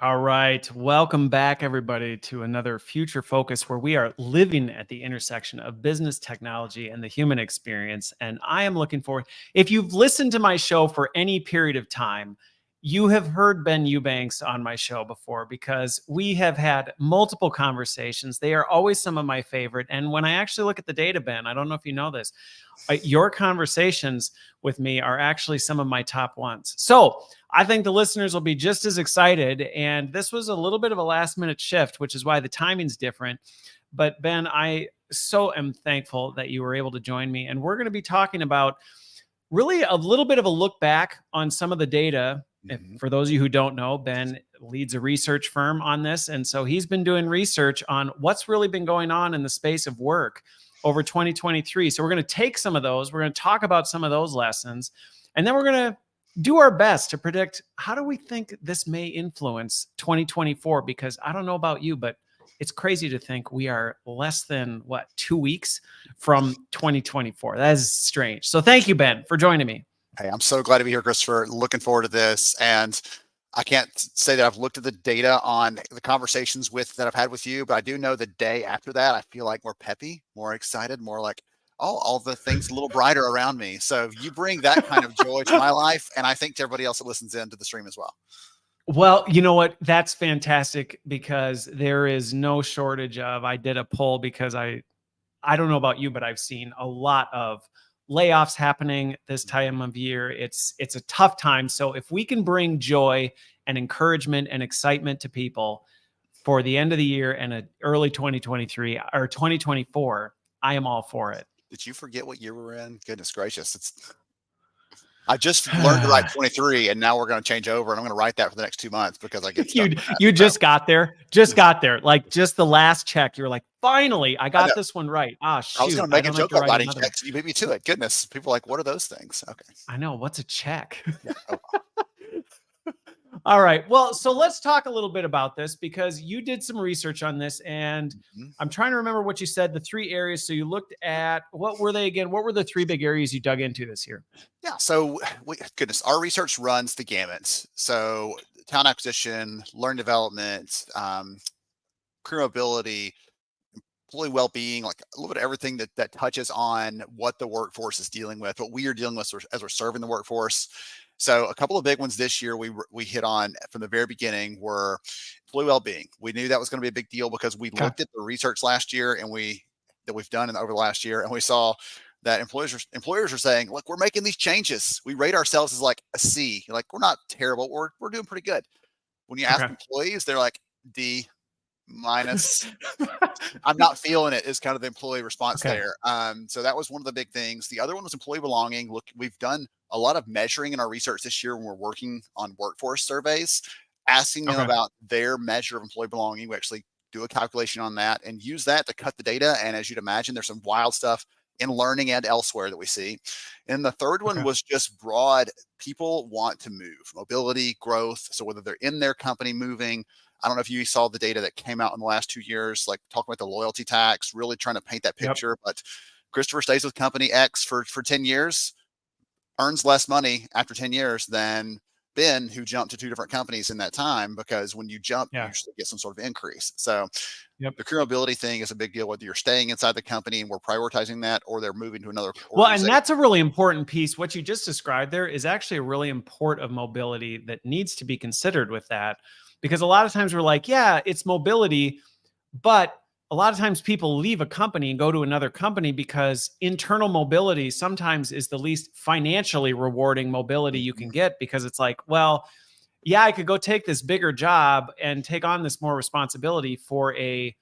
All right. Welcome back, everybody, to another Future Focus where we are living at the intersection of business technology and the human experience. And I am looking forward, if you've listened to my show for any period of time, you have heard Ben Eubanks on my show before because we have had multiple conversations. They are always some of my favorite. And when I actually look at the data, Ben, I don't know if you know this, your conversations with me are actually some of my top ones. So I think the listeners will be just as excited. And this was a little bit of a last minute shift, which is why the timing's different. But Ben, I so am thankful that you were able to join me. And we're going to be talking about really a little bit of a look back on some of the data. For those of you who don't know, Ben leads a research firm on this. And so he's been doing research on what's really been going on in the space of work over 2023. So we're going to take some of those. We're going to talk about some of those lessons. And then we're going to do our best to predict how do we think this may influence 2024? Because I don't know about you, but it's crazy to think we are less than 2 weeks from 2024. That is strange. So thank you, Ben, for joining me. Hey, I'm so glad to be here, Christopher. Looking forward to this. And I can't say that I've looked at the data on the conversations that I've had with you, but I do know the day after that, I feel like more peppy, more excited, more like, oh, all the things a little brighter around me. So you bring that kind of joy to my life, and I think to everybody else that listens in to the stream as well. Well, you know what? That's fantastic because there is no shortage of, I did a poll because I don't know about you, but I've seen a lot of layoffs happening this time of year. It's a tough time. So if we can bring joy and encouragement and excitement to people for the end of the year and early 2023 or 2024, I am all for it. Did you forget what year we're in? Goodness gracious. I just learned to write 23, and now we're going to change over, and I'm going to write that for the next 2 months because I get you just got there, like just the last check. You're like, finally, I got this one right. Shoot, I was going to make a joke about writing checks. You beat me to it. Goodness, people are like, what are those things? Okay, I know. What's a check? Yeah. Oh. All right. Well, so let's talk a little bit about this because you did some research on this, and I'm trying to remember what you said, the 3 areas. So you looked at, what were they again? What were the 3 big areas you dug into this year? Yeah. So our research runs the gamut. So talent acquisition, learning development, career mobility, employee well-being, like a little bit of everything that touches on what the workforce is dealing with, what we are dealing with as we're serving the workforce. So a couple of big ones this year we hit on from the very beginning were employee well-being. We knew that was going to be a big deal because we looked at the research last year and that we've done over the last year, and we saw that employers are saying, look, we're making these changes. We rate ourselves as like a C. You're like, we're not terrible. We're doing pretty good. When you ask employees, they're like D minus. I'm not feeling it is kind of the employee response there. So that was one of the big things. The other one was employee belonging. Look, we've done a lot of measuring in our research this year when we're working on workforce surveys, asking them about their measure of employee belonging. We actually do a calculation on that and use that to cut the data. And as you'd imagine, there's some wild stuff in learning and elsewhere that we see. And the third one was just broad. People want to move, mobility, growth. So whether they're in their company moving, I don't know if you saw the data that came out in the last 2 years, like talking about the loyalty tax, really trying to paint that picture. But Christopher stays with company X for 10 years, earns less money after 10 years than Ben, who jumped to 2 different companies in that time, because when you jump, you usually get some sort of increase. So the career mobility thing is a big deal, whether you're staying inside the company and we're prioritizing that, or they're moving to another organization. Well, and that's a really important piece. What you just described there is actually a really important of mobility that needs to be considered with that. Because a lot of times we're like, yeah, it's mobility, but a lot of times people leave a company and go to another company because internal mobility sometimes is the least financially rewarding mobility you can get, because it's like, well, yeah, I could go take this bigger job and take on this more responsibility for a,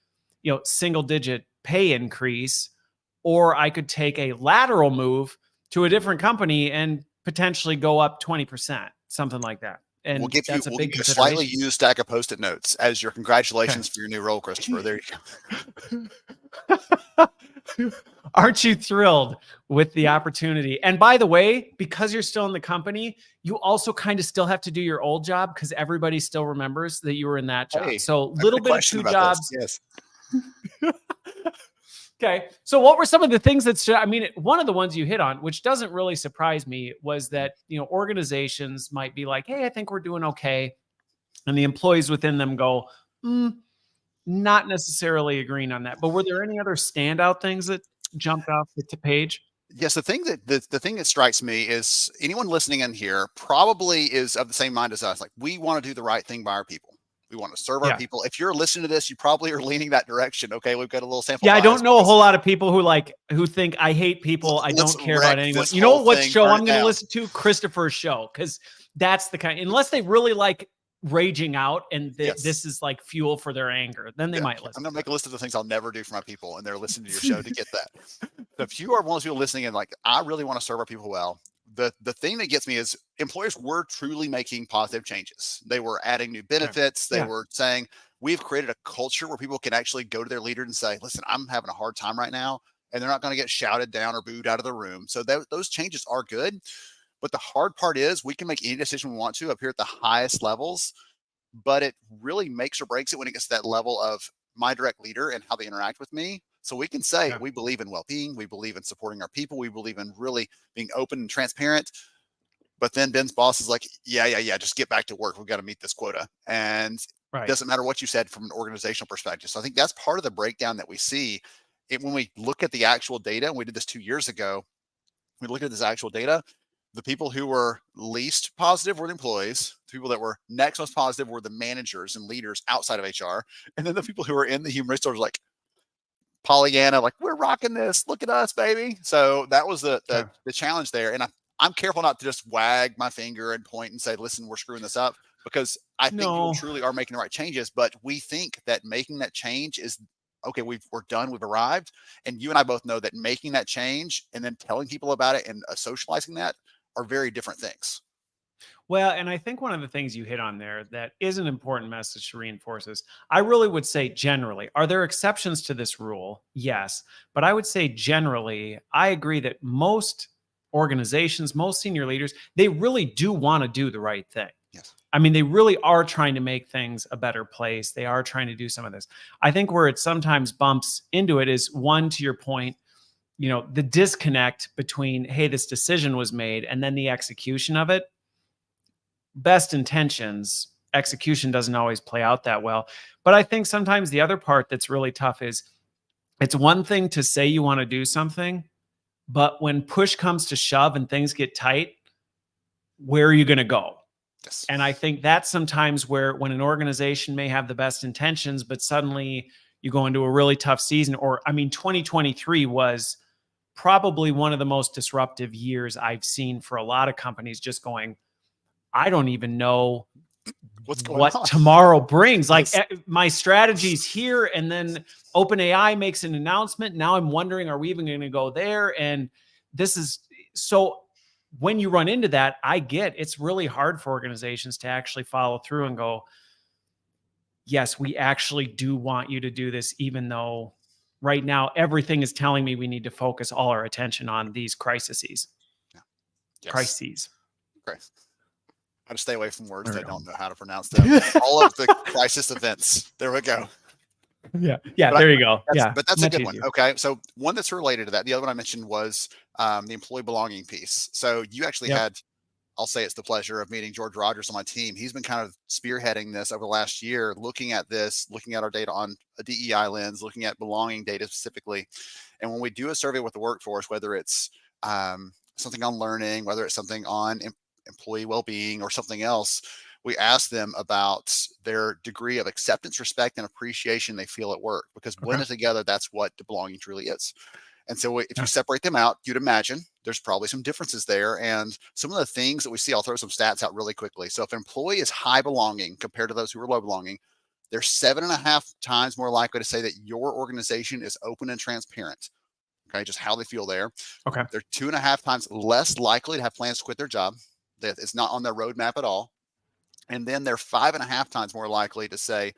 single digit pay increase, or I could take a lateral move to a different company and potentially go up 20%, something like that. And we'll give you a slightly used stack of Post-it notes as your congratulations for your new role, Christopher. There you go. Aren't you thrilled with the opportunity? And by the way, because you're still in the company, you also kind of still have to do your old job because everybody still remembers that you were in that job. So a little bit of 2 jobs. Yes. Okay. So what were some of the things one of the ones you hit on, which doesn't really surprise me, was that, organizations might be like, hey, I think we're doing okay. and the employees within them go, not necessarily agreeing on that. But were there any other standout things that jumped off the page? Yes, the thing that strikes me is anyone listening in here probably is of the same mind as us. Like, we want to do the right thing by our people. We want to serve our people. If you're listening to this, you probably are leaning that direction. Okay, we've got a little sample. Yeah, I bias don't know a because whole lot of people who think I hate people. I let's don't care wreck about anyone. this You know whole what thing, show burn I'm it going to down. listen to? Christopher's show, because that's the kind. Unless they really like raging out and this is like fuel for their anger, then they might listen. I'm gonna make a list of the things I'll never do for my people, and they're listening to your show to get that. So if you are one of those people listening and like, I really want to serve our people well, the thing that gets me is employers were truly making positive changes. They were adding new benefits. They were saying, we've created a culture where people can actually go to their leader and say, listen, I'm having a hard time right now, and they're not going to get shouted down or booed out of the room. So those changes are good. But the hard part is we can make any decision we want to up here at the highest levels, but it really makes or breaks it when it gets to that level of my direct leader and how they interact with me. So we can say we believe in well-being, we believe in supporting our people, we believe in really being open and transparent. But then Ben's boss is like, yeah, just get back to work. We've got to meet this quota. And it doesn't matter what you said from an organizational perspective. So I think that's part of the breakdown that we see when we look at the actual data. And we did this 2 years ago. We looked at this actual data. The people who were least positive were the employees. The people that were next most positive were the managers and leaders outside of HR. And then the people who were in the human resources, like Pollyanna, like, we're rocking this. Look at us, baby. So that was the challenge there. And I'm careful not to just wag my finger and point and say, listen, we're screwing this up, because I think people truly are making the right changes. But we think that making that change is okay. We're done. We've arrived. And you and I both know that making that change and then telling people about it and socializing that are very different things. Well, and I think one of the things you hit on there that is an important message to reinforce is, I really would say generally, are there exceptions to this rule? Yes. But I would say generally, I agree that most organizations, most senior leaders, they really do want to do the right thing. Yes. I mean, they really are trying to make things a better place. They are trying to do some of this. I think where it sometimes bumps into it is, one, to your point, the disconnect between, hey, this decision was made, and then the execution of it. Best intentions, execution doesn't always play out that well. But I think sometimes the other part that's really tough is, it's one thing to say you want to do something, but when push comes to shove and things get tight, where are you going to go? Yes. And I think that's sometimes when an organization may have the best intentions, but suddenly you go into a really tough season. 2023 was probably one of the most disruptive years I've seen for a lot of companies, just going, I don't even know what tomorrow brings. Like, my strategy's here, and then OpenAI makes an announcement. Now I'm wondering, are we even going to go there? And this is so, when you run into that, I get it's really hard for organizations to actually follow through and go, yes, we actually do want you to do this, even though right now everything is telling me we need to focus all our attention on these crises. Yeah. Yes. Crises. Okay. How to stay away from words that I don't know how to pronounce them. All of the crisis events. There we go. Yeah. There you go. But that's a good one. Okay. So one that's related to that. The other one I mentioned was the employee belonging piece. So you actually had, I'll say it's the pleasure of meeting George Rogers on my team. He's been kind of spearheading this over the last year, looking at our data on a DEI lens, looking at belonging data specifically. And when we do a survey with the workforce, whether it's something on learning, whether it's something on employee well-being or something else, we ask them about their degree of acceptance, respect, and appreciation they feel at work, because blended together, that's what the belonging truly is. And so if you separate them out, you'd imagine there's probably some differences there. And some of the things that we see, I'll throw some stats out really quickly. So if an employee is high belonging compared to those who are low belonging, they're 7.5 times more likely to say that your organization is open and transparent. Okay, just how they feel there. Okay. They're 2.5 times less likely to have plans to quit their job. That it's not on their roadmap at all. And then they're 5.5 times more likely to say,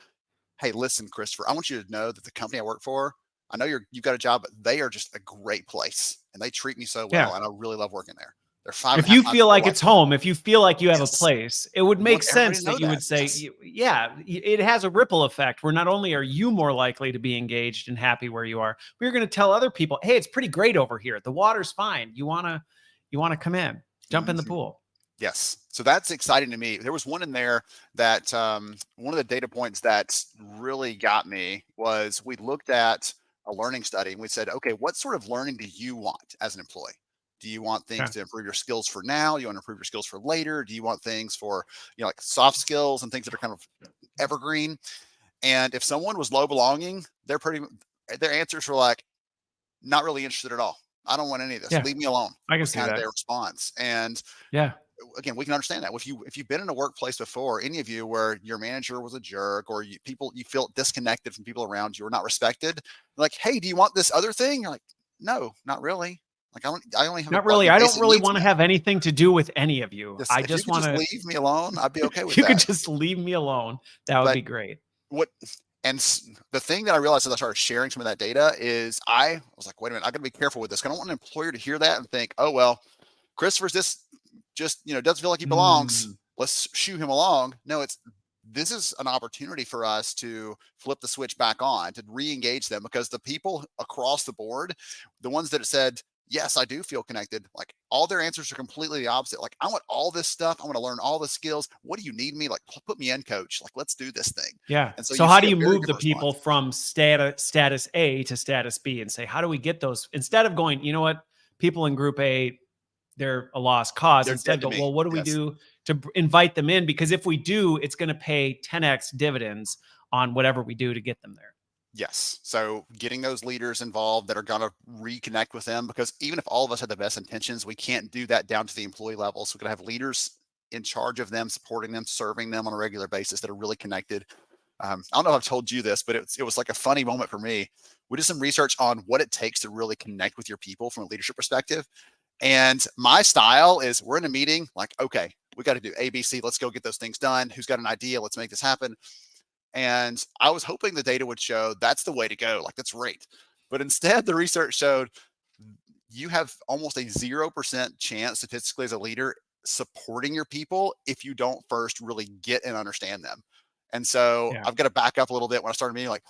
hey, listen, Christopher, I want you to know that the company I work for, I know you've got a job, but they are just a great place and they treat me so well. And I really love working there. They're 5.5 if you feel like it's home, if you feel like you have a place, it would make sense that you would say, it has a ripple effect where not only are you more likely to be engaged and happy where you are, but you're going to tell other people, hey, it's pretty great over here. The water's fine. You want to come in, jump in the pool. Yes. So that's exciting to me. There was one in there that one of the data points that really got me was we looked at a learning study and we said, okay, what sort of learning do you want as an employee? Do you want things Okay. to improve your skills for now? Do you want to improve your skills for later? Do you want things for, like soft skills and things that are kind of evergreen? And if someone was low belonging, their answers were like, not really interested at all. I don't want any of this. Yeah, Leave me alone, I can was see kind of that. their response. And Yeah. again, we can understand that. If you've been in a workplace before, any of you where your manager was a jerk, or you feel disconnected from people around you or not respected, like, hey, do you want this other thing? You're like, no, not really. Like, I only have Not your really. I don't basic really needs want to met. have anything to do with any of you. Just I if you just could want just to, leave me alone, I'd be okay with you could that. just leave me alone. That would But be great. what and the thing that I realized as I started sharing some of that data is I was like, wait a minute, I got to be careful with this. I don't want an employer to hear that and think, oh well, Christopher's just doesn't feel like he belongs. Mm, Let's shoo him along. No, this is an opportunity for us to flip the switch back on, to re-engage them, because the people across the board, the ones that said, yes, I do feel connected, like all their answers are completely the opposite. Like, I want all this stuff. I want to learn all the skills. What do you need me? Like, put me in, coach. Like, let's do this thing. yeah. And so So you how see do a you very move the different people response. from status A to status B and say, how do we get those, instead of going, you know what, people in group A, they're a lost cause, They're instead dead to go, me. well, what do we Yes. do to invite them in? Because if we do, it's going to pay 10x dividends on whatever we do to get them there. Yes. So getting those leaders involved that are going to reconnect with them, because even if all of us have the best intentions, we can't do that down to the employee level. So we're going to have leaders in charge of them, supporting them, serving them on a regular basis that are really connected. I don't know if I've told you this, but it was like a funny moment for me. We did some research on what it takes to really connect with your people from a leadership perspective. And my style is, we're in a meeting, like, okay, we got to do ABC. Let's go get those things done. Who's got an idea? Let's make this happen. And I was hoping the data would show that's the way to go. Like, that's great. But instead, the research showed you have almost a 0% chance statistically as a leader supporting your people if you don't first really get and understand them. And so Yeah. I've got to back up a little bit when I started meeting, like,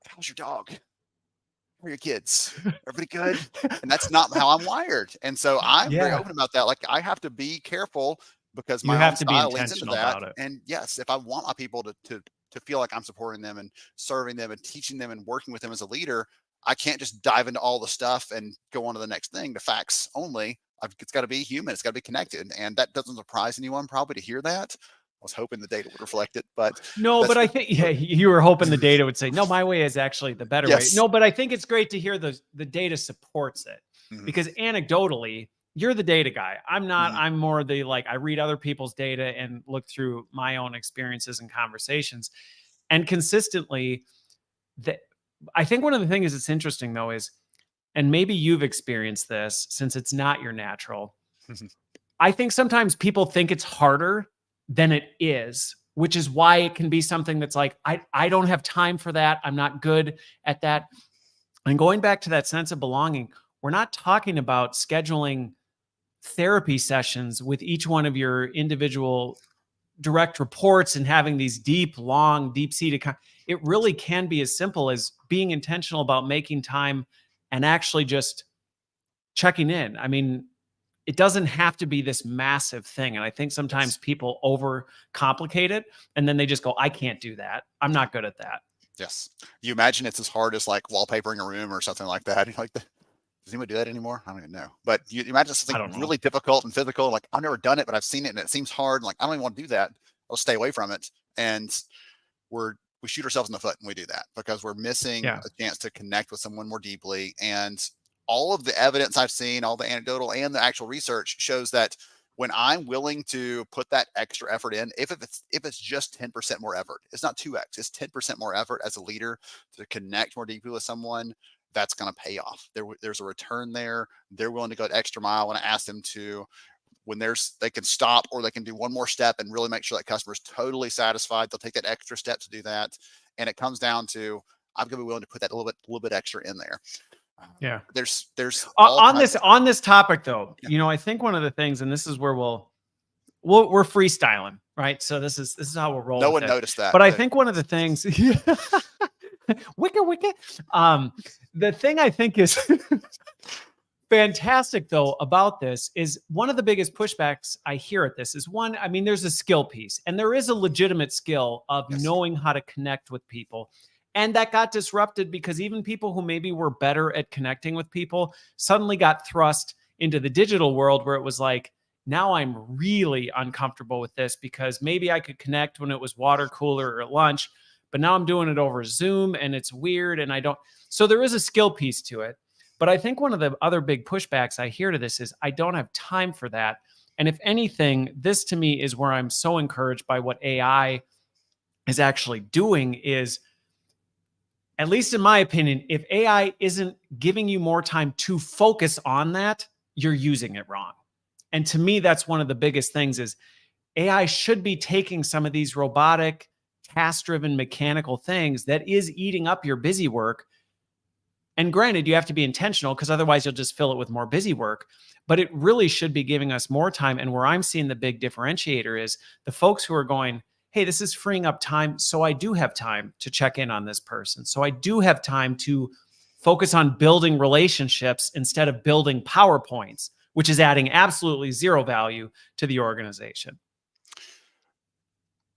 how's your dog? How are your kids? Everybody good? And that's not how I'm wired. And so I'm very Yeah. open about that. Like, I have to be careful because You my own have to be style leans into intentional that. about it. And yes, if I want my people to feel like I'm supporting them and serving them and teaching them and working with them as a leader, I can't just dive into all the stuff and go on to the next thing. The facts only. It's got to be human. It's got to be connected. And that doesn't surprise anyone probably to hear that. I was hoping the data would reflect it, but No, that's but I think, yeah, you were hoping the data would say, no, my way is actually the better way. yes. No, but I think it's great to hear the data supports it, Mhm, because anecdotally, you're the data guy. I'm not. mhm, I'm more the, like, I read other people's data and look through my own experiences and conversations, and consistently, that I think one of the things that's interesting though is, and maybe you've experienced this since it's not your natural, mhm. I think sometimes people think it's harder than it is, which is why it can be something that's like, I don't have time for that. I'm not good at that. And going back to that sense of belonging, we're not talking about scheduling therapy sessions with each one of your individual direct reports and having these deep, long, deep seated. It really can be as simple as being intentional about making time and actually just checking in. I mean, it doesn't have to be this massive thing. And I think sometimes Yes. people overcomplicate it and then they just go, I can't do that. I'm not good at that. Yes. You imagine it's as hard as like wallpapering a room or something like that. You're like, does anyone do that anymore? I don't even know. But you imagine I something don't know. really difficult and physical. Like, I've never done it, but I've seen it and it seems hard. Like, I don't even want to do that. I'll stay away from it. And we shoot ourselves in the foot when we do that, because we're missing Yeah. a chance to connect with someone more deeply. And all of the evidence I've seen, all the anecdotal and the actual research shows that when I'm willing to put that extra effort in, if it's just 10% more effort, it's not 2x, it's 10% more effort as a leader to connect more deeply with someone, that's going to pay off. There's a return there. They're willing to go an extra mile when I ask them to, when they can stop or they can do one more step and really make sure that customer is totally satisfied. They'll take that extra step to do that. And it comes down to, I'm going to be willing to put that a little bit extra in there. Yeah. There's all On kinds this of, on this topic though, yeah, I think one of the things, and this is where we're freestyling, right? So this is how we'll roll no with one it. noticed that. But I think one of the things, wicka wicka, the thing I think is fantastic though about this is one of the biggest pushbacks I hear at this is one, I mean, there's a skill piece, and there is a legitimate skill of Yes. knowing how to connect with people. And that got disrupted because even people who maybe were better at connecting with people suddenly got thrust into the digital world where it was like, now I'm really uncomfortable with this because maybe I could connect when it was water cooler or at lunch, but now I'm doing it over Zoom and it's weird and I don't. So there is a skill piece to it. But I think one of the other big pushbacks I hear to this is I don't have time for that. And if anything, this to me is where I'm so encouraged by what AI is actually doing is, at least in my opinion, if AI isn't giving you more time to focus on that, you're using it wrong. And to me, that's one of the biggest things is AI should be taking some of these robotic, task-driven, mechanical things that is eating up your busy work. And granted, you have to be intentional because otherwise you'll just fill it with more busy work. But it really should be giving us more time. And where I'm seeing the big differentiator is the folks who are going, hey, this is freeing up time. So I do have time to check in on this person. So I do have time to focus on building relationships instead of building PowerPoints, which is adding absolutely zero value to the organization.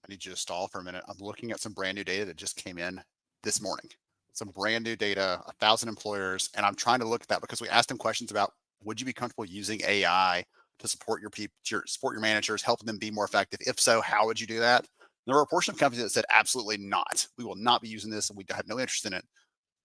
I need you to stall for a minute. I'm looking at some brand new data that just came in this morning. Some brand new data, 1,000 employers. And I'm trying to look at that because we asked them questions about, would you be comfortable using AI to support your people, support your managers, helping them be more effective? If so, how would you do that? There were a portion of companies that said, absolutely not. We will not be using this and we have no interest in it.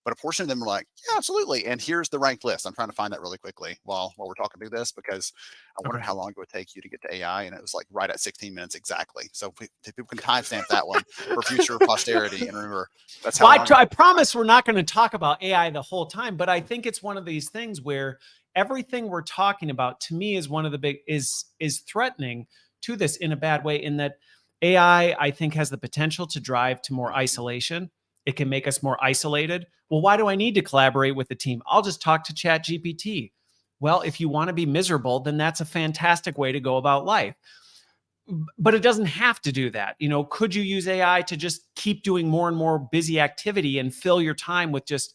But a portion of them were like, yeah, absolutely. And here's the ranked list. I'm trying to find that really quickly while we're talking through this, because I wondered how long it would take you to get to AI. And it was like right at 16 minutes exactly. So people can timestamp that one for future posterity. And remember, that's how I promise we're not going to talk about AI the whole time, but I think it's one of these things where everything we're talking about to me is one of the big is threatening to this in a bad way, in that AI, I think, has the potential to drive to more isolation. It can make us more isolated. Well, why do I need to collaborate with the team? I'll just talk to ChatGPT. Well, if you want to be miserable, then that's a fantastic way to go about life. But it doesn't have to do that. You know, could you use AI to just keep doing more and more busy activity and fill your time with just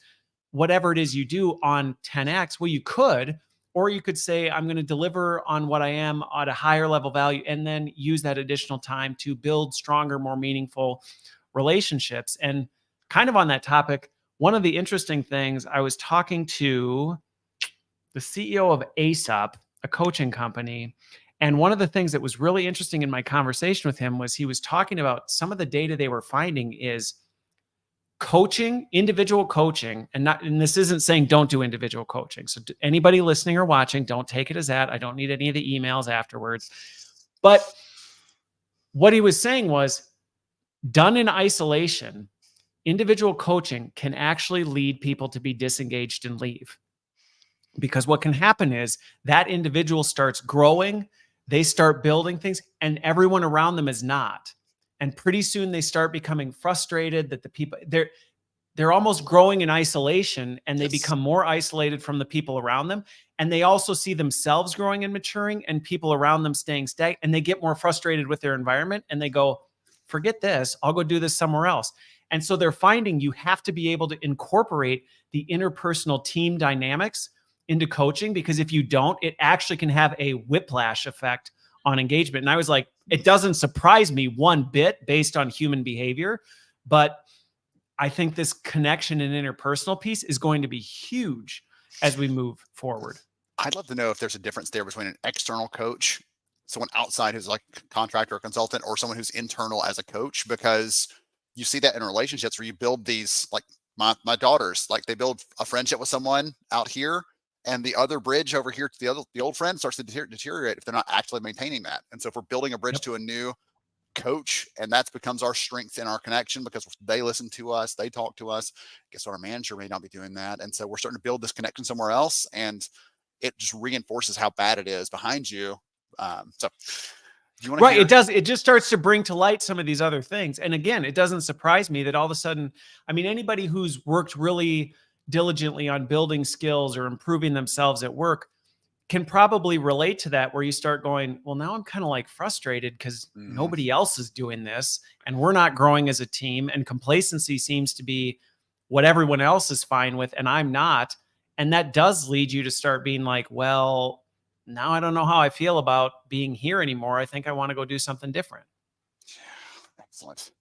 whatever it is you do on 10x? Well, you could, or you could say, I'm going to deliver on what I am at a higher level value and then use that additional time to build stronger, more meaningful relationships. And kind of on that topic, one of the interesting things, I was talking to the CEO of ASAP, a coaching company. And one of the things that was really interesting in my conversation with him was he was talking about some of the data they were finding is coaching, individual coaching, and this isn't saying don't do individual coaching. So anybody listening or watching, don't take it as that. I don't need any of the emails afterwards. But what he was saying was, done in isolation, individual coaching can actually lead people to be disengaged and leave. Because what can happen is that individual starts growing, they start building things, and everyone around them is not. And pretty soon they start becoming frustrated that the people, they're almost growing in isolation, and they become more isolated from the people around them. And they also see themselves growing and maturing and people around them staying stagnant, and they get more frustrated with their environment and they go, forget this, I'll go do this somewhere else. And so they're finding you have to be able to incorporate the interpersonal team dynamics into coaching, because if you don't, it actually can have a whiplash effect on engagement. And I was like, it doesn't surprise me one bit based on human behavior, but I think this connection and interpersonal piece is going to be huge as we move forward. I'd love to know if there's a difference there between an external coach, someone outside who's like a contractor or consultant, or someone who's internal as a coach, because you see that in relationships where you build these, like my daughters, like they build a friendship with someone out here, and the other bridge over here to the old friend starts to deteriorate if they're not actually maintaining that. And so if we're building a bridge to a new coach, and that becomes our strength in our connection because they listen to us, they talk to us, guess what, our manager may not be doing that. And so we're starting to build this connection somewhere else, and it just reinforces how bad it is behind you. So do you want to right, it does. It just starts to bring to light some of these other things. And again, it doesn't surprise me that all of a sudden, I mean, anybody who's worked really diligently on building skills or improving themselves at work can probably relate to that, where you start going, well, now I'm kind of like frustrated because nobody else is doing this and we're not growing as a team, and complacency seems to be what everyone else is fine with and I'm not. And that does lead you to start being like, well, now I don't know how I feel about being here anymore. I think I want to go do something different. Excellent.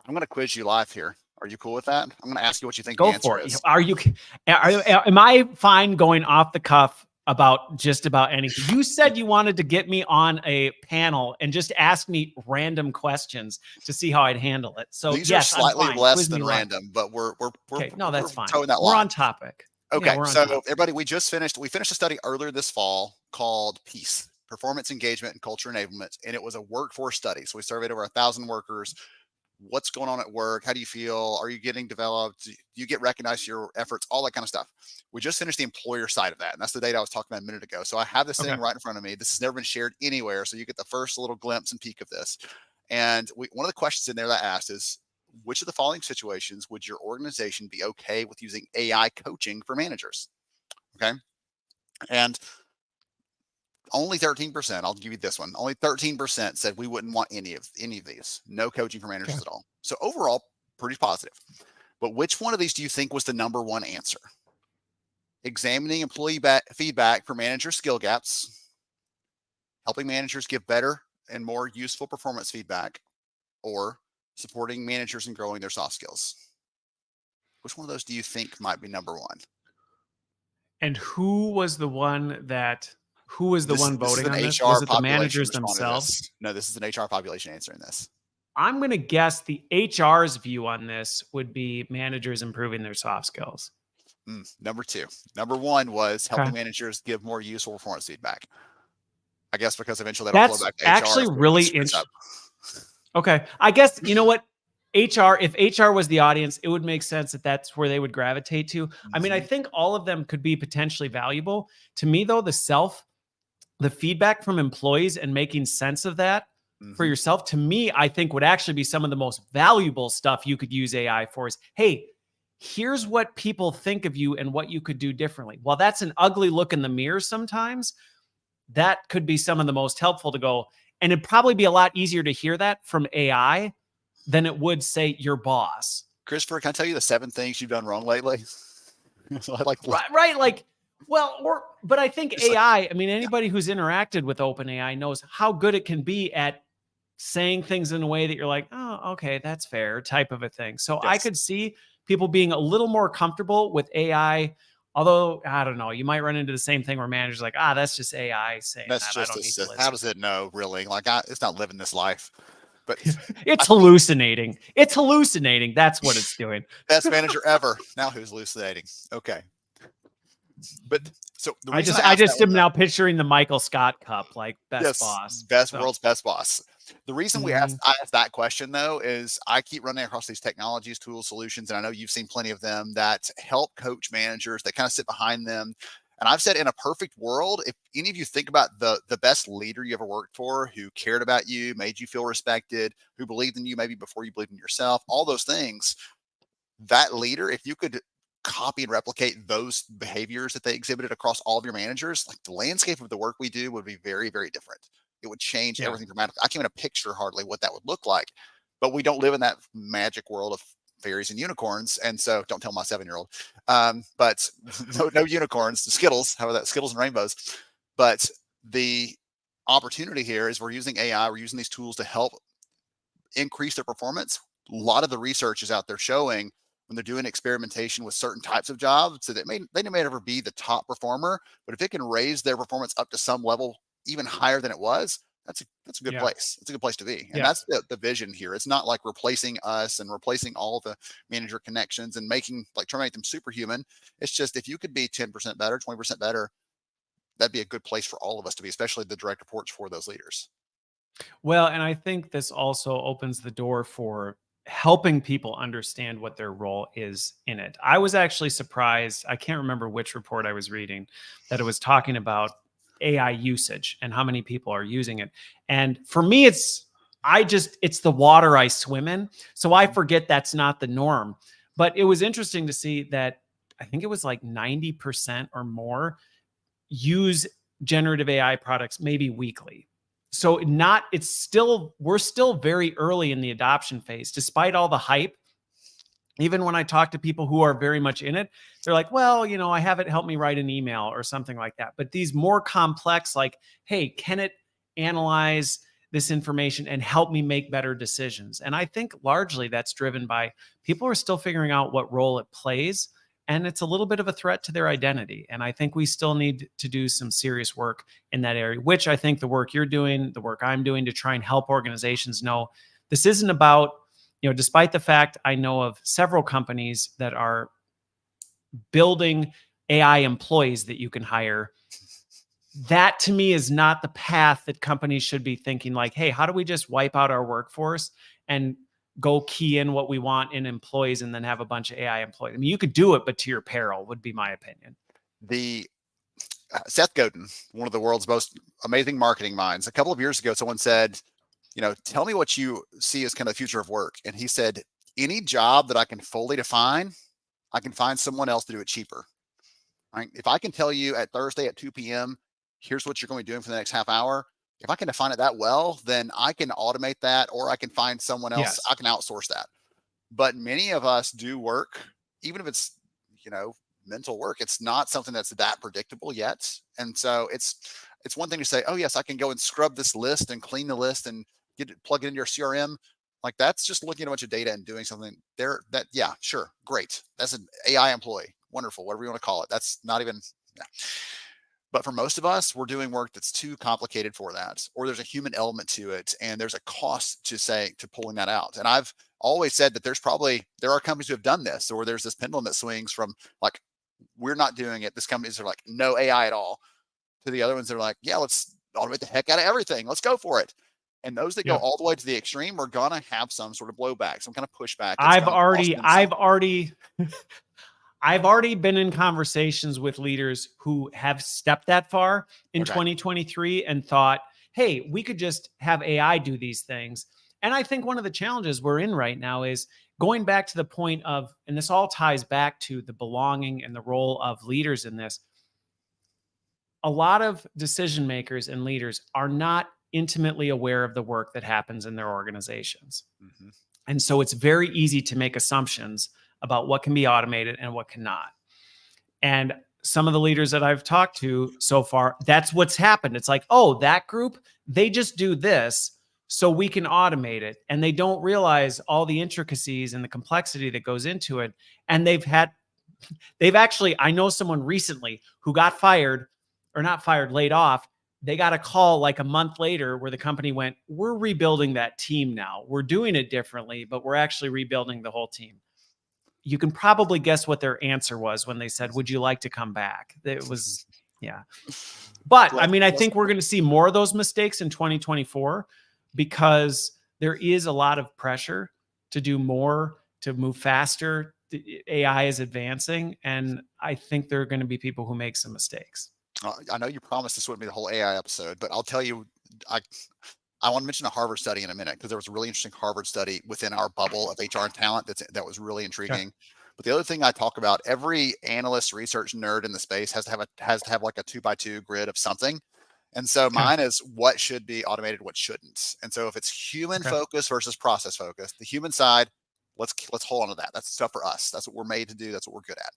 I'm going to quiz you live here. Are you cool with that? I'm going to ask you what you think the Go answer for it. is. Am I fine going off the cuff about just about anything? You said you wanted to get me on a panel and just ask me random questions to see how I'd handle it. So These yes, are slightly I'm fine. less Quiz than me live. random, but we're Okay, no, that's fine. towing that We're line. on topic. Okay, Yeah, we're on so topic. everybody, we finished a study earlier this fall called PEACE, Performance Engagement and Culture Enablement, and it was a workforce study. So we surveyed over 1,000 workers. What's going on at work? How do you feel? Are you getting developed? Do you get recognized for your efforts? All that kind of stuff. We just finished the employer side of that. And that's the data I was talking about a minute ago. So I have this sitting right in front of me. This has never been shared anywhere. So you get the first little glimpse and peek of this. And one of the questions in there that I asked is, which of the following situations would your organization be okay with using AI coaching for managers? Okay. And only 13%, I'll give you this one. Only 13% said we wouldn't want any of these. No coaching for managers at all. So overall, pretty positive. But which one of these do you think was the number one answer? Examining employee feedback for manager skill gaps, helping managers give better and more useful performance feedback, or supporting managers in growing their soft skills? Which one of those do you think might be number one? And who was the one voting on this? HR Was it the population managers responded to themselves? this. No, this is an HR population answering this. I'm going to guess the HR's view on this would be managers improving their soft skills. Number two. Number one was helping managers give more useful performance feedback. I guess because eventually that'll flow back to HR. Actually really interesting. Okay. I guess, you know what? If HR was the audience, it would make sense that that's where they would gravitate to. I mean, I think all of them could be potentially valuable. To me, though, the feedback from employees and making sense of that for yourself, to me, I think would actually be some of the most valuable stuff you could use AI for is, hey, here's what people think of you and what you could do differently. While that's an ugly look in the mirror sometimes, that could be some of the most helpful to go. And it'd probably be a lot easier to hear that from AI than it would say your boss. Christopher, can I tell you the 7 things you've done wrong lately? Right. Like, but I think AI, I mean, anybody who's interacted with OpenAI knows how good it can be at saying things in a way that you're like, oh, okay, that's fair type of a thing. So I could see people being a little more comfortable with AI. Although, I don't know, you might run into the same thing where managers are like, that's just AI saying that's that. Just how does it know, really? Like, it's not living this life. But it's hallucinating. It's hallucinating. That's what it's doing. Best manager ever. Now who's hallucinating? Okay. But so I just am now picturing the Michael Scott Cup, like best boss. World's best boss. The reason I asked that question, though, is I keep running across these technologies, tools, solutions, and I know you've seen plenty of them that help coach managers that kind of sit behind them. And I've said, in a perfect world, if any of you think about the best leader you ever worked for, who cared about you, made you feel respected, who believed in you maybe before you believed in yourself, all those things, that leader, if you could copy and replicate those behaviors that they exhibited across all of your managers, like the landscape of the work we do would be very, very different. It would change everything dramatically. I can't even picture hardly what that would look like, but we don't live in that magic world of fairies and unicorns. And so don't tell my 7-year-old, but no unicorns, Skittles, how about that? Skittles and rainbows. But the opportunity here is we're using AI, we're using these tools to help increase their performance. A lot of the research is out there showing when they're doing experimentation with certain types of jobs, so that they may never be the top performer, but if it can raise their performance up to some level even higher than it was, that's a good place. It's a good place to be. And that's the vision here. It's not like replacing us and replacing all the manager connections and trying to make them superhuman. It's just, if you could be 10% better, 20% better, that'd be a good place for all of us to be, especially the direct reports for those leaders. Well, and I think this also opens the door for helping people understand what their role is in it. I was actually surprised. I can't remember which report I was reading that it was talking about AI usage and how many people are using it. And for me, it's the water I swim in. So I forget that's not the norm. But it was interesting to see that I think it was like 90% or more use generative AI products maybe weekly. So we're still very early in the adoption phase, despite all the hype. Even when I talk to people who are very much in it, they're like, well, I have it help me write an email or something like that. But these more complex, like, hey, can it analyze this information and help me make better decisions? And I think largely that's driven by people are still figuring out what role it plays. And it's a little bit of a threat to their identity. And I think we still need to do some serious work in that area, which I think the work you're doing, the work I'm doing to try and help organizations know this isn't about, despite the fact I know of several companies that are building AI employees that you can hire, that to me is not the path that companies should be thinking like, hey, how do we just wipe out our workforce and go key in what we want in employees and then have a bunch of AI employees? I mean, you could do it, but to your peril would be my opinion. The Seth Godin, one of the world's most amazing marketing minds, a couple of years ago, someone said, tell me what you see as kind of the future of work. And he said, any job that I can fully define, I can find someone else to do it cheaper. Right? If I can tell you at Thursday at 2 p.m., here's what you're going to be doing for the next half hour. If I can define it that well, then I can automate that, or I can find someone else. Yes. I can outsource that. But many of us do work, even if it's, mental work, it's not something that's that predictable yet. And so it's one thing to say, oh yes, I can go and scrub this list and clean the list and plug it into your CRM. Like that's just looking at a bunch of data and doing something there that, yeah, sure. Great. That's an AI employee. Wonderful. Whatever you want to call it. That's not even, yeah. But for most of us, we're doing work that's too complicated for that, or there's a human element to it. And there's a cost to pulling that out. And I've always said that there are companies who have done this, or there's this pendulum that swings from like, we're not doing it. This companies are like, no AI at all, to the other ones that are like, yeah, let's automate the heck out of everything. Let's go for it. And those that go all the way to the extreme are going to have some sort of blowback, some kind of pushback. I've already been in conversations with leaders who have stepped that far in 2023 and thought, hey, we could just have AI do these things. And I think one of the challenges we're in right now is going back to the point of, and this all ties back to the belonging and the role of leaders in this. A lot of decision makers and leaders are not intimately aware of the work that happens in their organizations. Mm-hmm. And so it's very easy to make assumptions about what can be automated and what cannot. And some of the leaders that I've talked to so far, that's what's happened. It's like, oh, that group, they just do this so we can automate it. And they don't realize all the intricacies and the complexity that goes into it. And I know someone recently who got fired, or not fired, laid off. They got a call like a month later where the company went, we're rebuilding that team now. We're doing it differently, but we're actually rebuilding the whole team. You can probably guess what their answer was when they said, would you like to come back? It was, yeah. But I mean, I think we're going to see more of those mistakes in 2024 because there is a lot of pressure to do more, to move faster. The AI is advancing. And I think there are going to be people who make some mistakes. I know you promised this wouldn't be the whole AI episode, but I'll tell you, I want to mention a Harvard study in a minute because there was a really interesting Harvard study within our bubble of HR and talent that was really intriguing. Okay. But the other thing I talk about, every analyst, research nerd in the space has to have like a 2x2 grid of something. And so mine is what should be automated, what shouldn't. And so if it's human focused versus process focused, the human side, let's hold on to that. That's stuff for us. That's what we're made to do. That's what we're good at.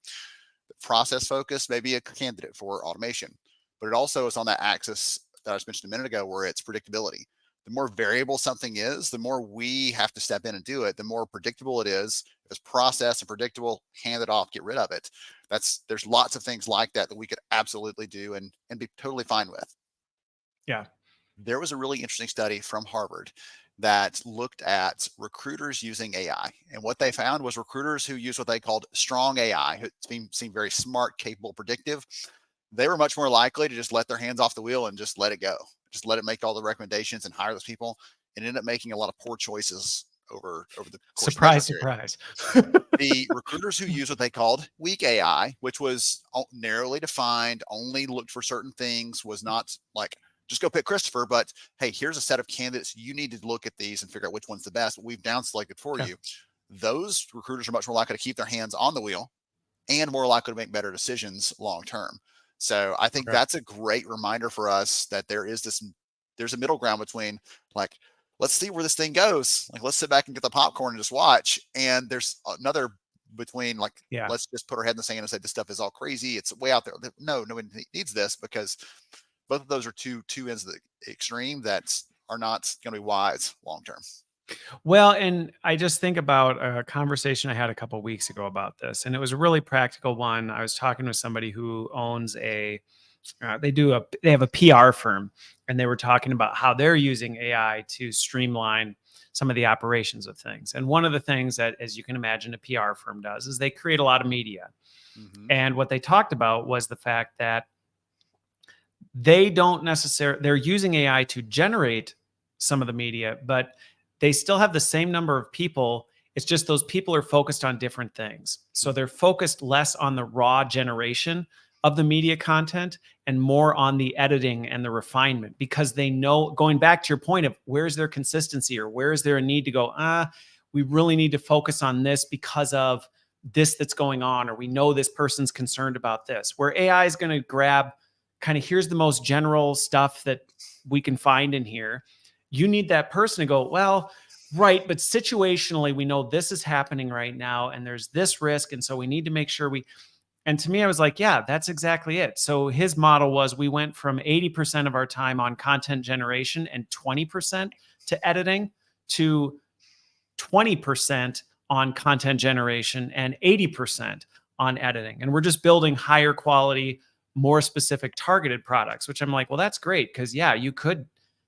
The process focused may be a candidate for automation, but it also is on that axis that I just mentioned a minute ago where it's predictability. The more variable something is, the more we have to step in and do it, the more predictable it is. If it's processed and predictable, hand it off, get rid of it. There's lots of things like that we could absolutely do and be totally fine with. Yeah. There was a really interesting study from Harvard that looked at recruiters using AI. And what they found was recruiters who use what they called strong AI, who seemed very smart, capable, predictive. They were much more likely to just let their hands off the wheel and just let it go. Just let it make all the recommendations and hire those people, and end up making a lot of poor choices over the course surprise. The recruiters who use what they called weak AI, which was narrowly defined, only looked for certain things, was not like, just go pick Christopher, but hey, here's a set of candidates. You need to look at these and figure out which one's the best. We've down selected for you. Those recruiters are much more likely to keep their hands on the wheel and more likely to make better decisions long-term. So I think that's a great reminder for us that there's a middle ground between like, let's see where this thing goes. Like, let's sit back and get the popcorn and just watch. And there's another between like, Yeah. let's just put our head in the sand and say this stuff is all crazy. It's way out there. No, one needs this, because both of those are two ends of the extreme that are not going to be wise long term. Well, and I just think about a conversation I had a couple of weeks ago about this, and it was a really practical one. I was talking with somebody who owns they have a PR firm, and they were talking about how they're using AI to streamline some of the operations of things. And one of the things that, as you can imagine, a PR firm does is they create a lot of media. And what they talked about was the fact that they don't necessarily, they're using AI to generate some of the media, but they still have the same number of people. It's just those people are focused on different things. So they're focused less on the raw generation of the media content and more on the editing and the refinement, because they know, going back to your point of where's their consistency, or where is there a need to go, we really need to focus on this because of this that's going on, or we know this person's concerned about this, where AI is going to grab kind of, here's the most general stuff that we can find in here. You need that person to go, well, right, but situationally, we know this is happening right now, and there's this risk, and so we need to make sure we. And to me, I was like, yeah, that's exactly it. So his model was, we went from 80% of our time on content generation and 20% to editing, to 20% on content generation and 80% on editing. And we're just building higher quality, more specific targeted products, which I'm like, well, that's great. Because yeah, you could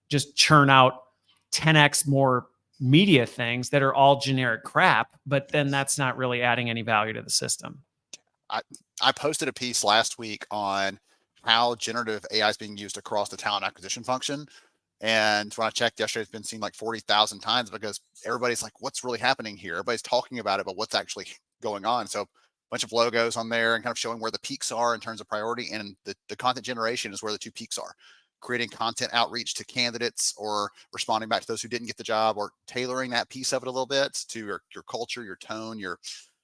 just churn out 10x more media things that are all generic crap, but then that's not really adding any value to the system. I posted a piece last week on how generative AI is being used across the talent acquisition function. And when I checked yesterday, it's been seen like 40,000 times, because everybody's like, what's really happening here? Everybody's talking about it, but what's actually going on? So a bunch of logos on there and kind of showing where the peaks are in terms of priority. And the content generation is where the two peaks are. Creating content outreach to candidates, or responding back to those who didn't get the job, or tailoring that piece of it a little bit to your culture, your tone,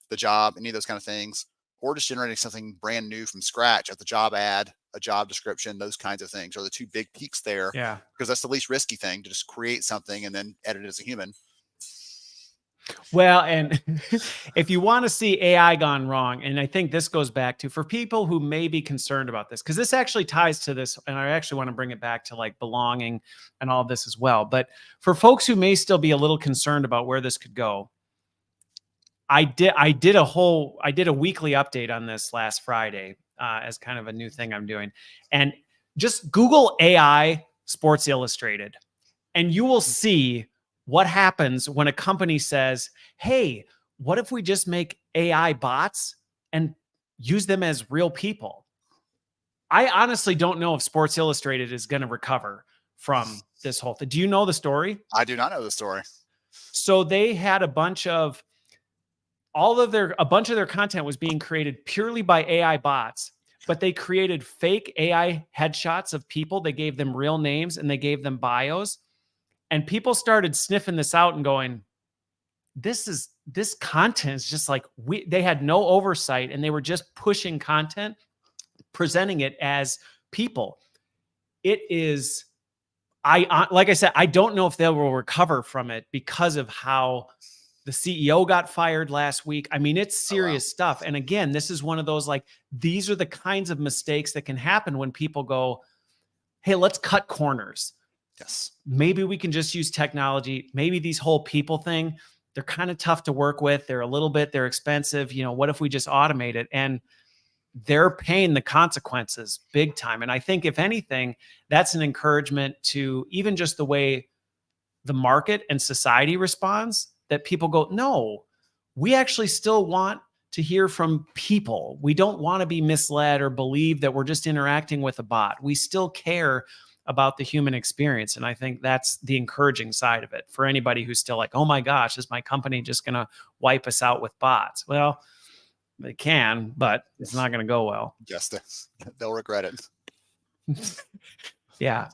the job, any of those kind of things, or just generating something brand new from scratch at the job ad, a job description, those kinds of things are the two big peaks there. Yeah. Because that's the least risky thing, to just create something and then edit it as a human. Well, and if you want to see AI gone wrong, and I think this goes back to, for people who may be concerned about this, because this actually ties to this, and I actually want to bring it back to like belonging and all of this as well. But for folks who may still be a little concerned about where this could go, I did a weekly update on this last Friday as kind of a new thing I'm doing. And just Google AI Sports Illustrated, and you will see what happens when a company says, hey, what if we just make AI bots and use them as real people? I honestly don't know if Sports Illustrated is going to recover from this whole thing. Do you know the story? I do not know the story. So they had a bunch of their content was being created purely by AI bots, but they created fake AI headshots of people. They gave them real names and they gave them bios. And people started sniffing this out and going, this content is just like, they had no oversight, and they were just pushing content, presenting it as people. It is, like I said, I don't know if they will recover from it because of how the CEO got fired last week. I mean, it's serious stuff. And again, this is one of those, like, these are the kinds of mistakes that can happen when people go, hey, let's cut corners. Yes. Maybe we can just use technology. Maybe these whole people thing, they're kind of tough to work with. They're expensive. What if we just automate it? And they're paying the consequences big time. And I think, if anything, that's an encouragement to even just the way the market and society responds, that people go, no, we actually still want to hear from people. We don't want to be misled or believe that we're just interacting with a bot. We still care about the human experience. And I think that's the encouraging side of it for anybody who's still like, oh my gosh, is my company just going to wipe us out with bots? Well, they can, but it's not going to go well. Yes, they'll regret it. Yeah.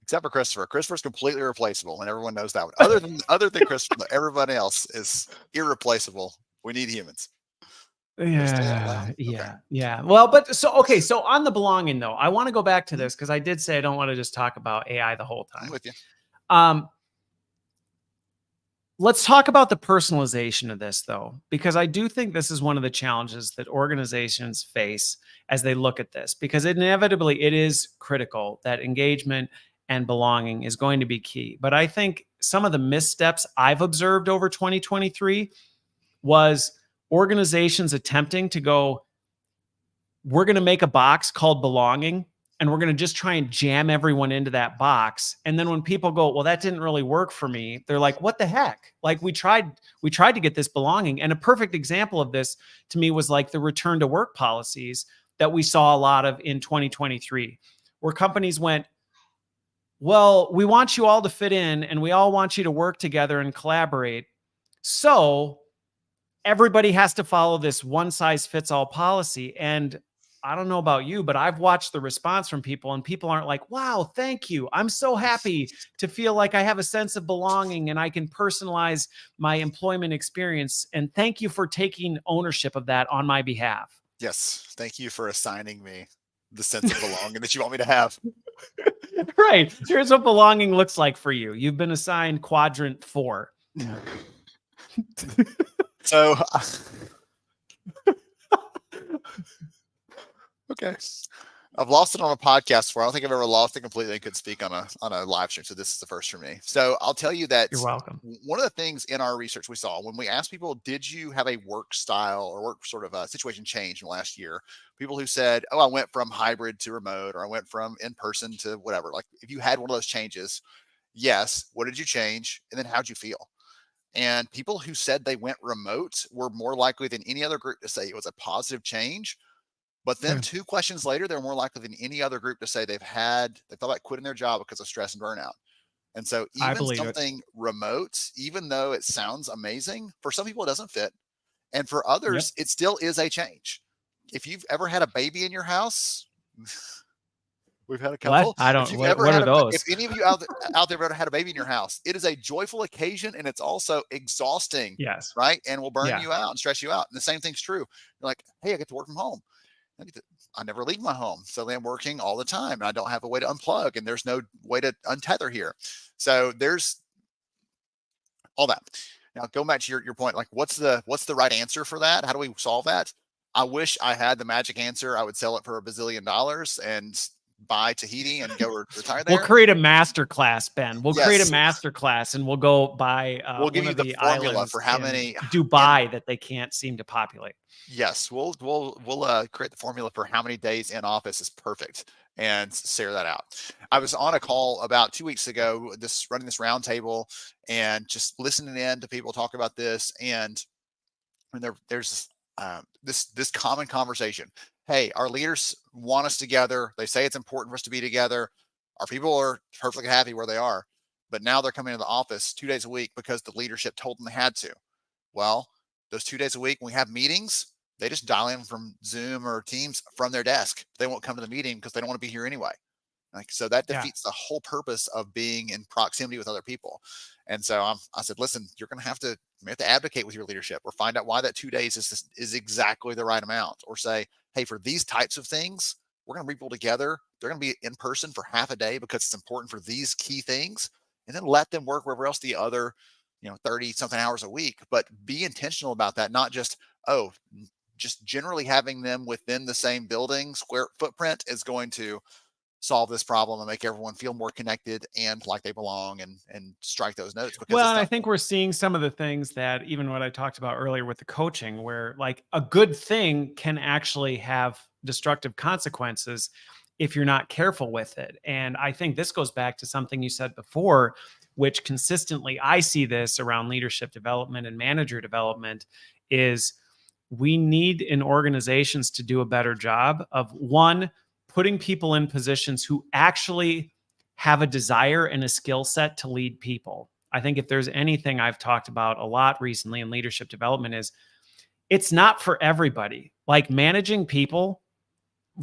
Except for Christopher. Christopher's completely replaceable, and everyone knows that one. Other than Christopher, everybody else is irreplaceable. We need humans. Yeah. Okay. Yeah. Well, so on the belonging though, I want to go back to this, because I did say I don't want to just talk about AI the whole time. I'm with you. Let's talk about the personalization of this, though, because I do think this is one of the challenges that organizations face as they look at this, because inevitably it is critical that engagement and belonging is going to be key. But I think some of the missteps I've observed over 2023 was organizations attempting to go, we're going to make a box called belonging, and we're going to just try and jam everyone into that box. And then when people go, well, that didn't really work for me, they're like, what the heck? Like we tried to get this belonging. And a perfect example of this to me was like the return to work policies that we saw a lot of in 2023, where companies went, well, we want you all to fit in and we all want you to work together and collaborate. So everybody has to follow this one size fits all policy. And I don't know about you, but I've watched the response from people, and people aren't like, wow, thank you. I'm so happy to feel like I have a sense of belonging and I can personalize my employment experience. And thank you for taking ownership of that on my behalf. Yes. Thank you for assigning me the sense of belonging that you want me to have. Right. Here's what belonging looks like for you. You've been assigned quadrant 4. So, okay. I've lost it on a podcast before. I don't think I've ever lost it completely and could speak on a live stream. So this is the first for me. So I'll tell you that You're welcome. one of the things in our research we saw when we asked people, did you have a work style or work sort of a situation change in the last year? People who said, oh, I went from hybrid to remote, or I went from in person to whatever. Like if you had one of those changes, yes. What did you change? And then how'd you feel? And people who said they went remote were more likely than any other group to say it was a positive change. But then 2 questions later, they're more likely than any other group to say they thought about quitting their job because of stress and burnout. And so even something remote, even though it sounds amazing, for some people it doesn't fit. And for others, it still is a change. If you've ever had a baby in your house, we've had a couple. What? I don't. What are those? If any of you out there have ever had a baby in your house, it is a joyful occasion, and it's also exhausting. Yes. Right. And will burn you out and stress you out. And the same thing's true. You're like, hey, I get to work from home. I never leave my home. So I'm working all the time and I don't have a way to unplug, and there's no way to untether here. So there's all that. Now, going back to your point, like what's the right answer for that? How do we solve that? I wish I had the magic answer. I would sell it for $1 bazillion and buy Tahiti and go retire there. We'll create a master class, Ben. We'll create a master class, and we'll go buy we'll give you the formula for how many Dubai that they can't seem to populate. Yes, we'll create the formula for how many days in office is perfect and share that out. I was on a call about 2 weeks ago, running this roundtable and just listening in to people talk about this, and there's this common conversation. Hey, our leaders want us together. They say it's important for us to be together. Our people are perfectly happy where they are, but now they're coming into the office 2 days a week because the leadership told them they had to. Well, those 2 days a week, when we have meetings, they just dial in from Zoom or Teams from their desk. They won't come to the meeting because they don't want to be here anyway. Like, so that defeats the whole purpose of being in proximity with other people. And so I said, listen, you have to advocate with your leadership, or find out why that 2 days is exactly the right amount, or say, hey, for these types of things, we're going to bring people together. They're going to be in person for half a day because it's important for these key things, and then let them work wherever else the other, 30 something hours a week, but be intentional about that. Not just, just generally having them within the same building square footprint is going to solve this problem and make everyone feel more connected and like they belong, and strike those notes. Well, and I think we're seeing some of the things that even what I talked about earlier with the coaching, where like a good thing can actually have destructive consequences if you're not careful with it. And I think this goes back to something you said before, which consistently I see this around leadership development and manager development, is we need in organizations to do a better job of, one, putting people in positions who actually have a desire and a skill set to lead people. I think if there's anything I've talked about a lot recently in leadership development, is it's not for everybody. Like managing people,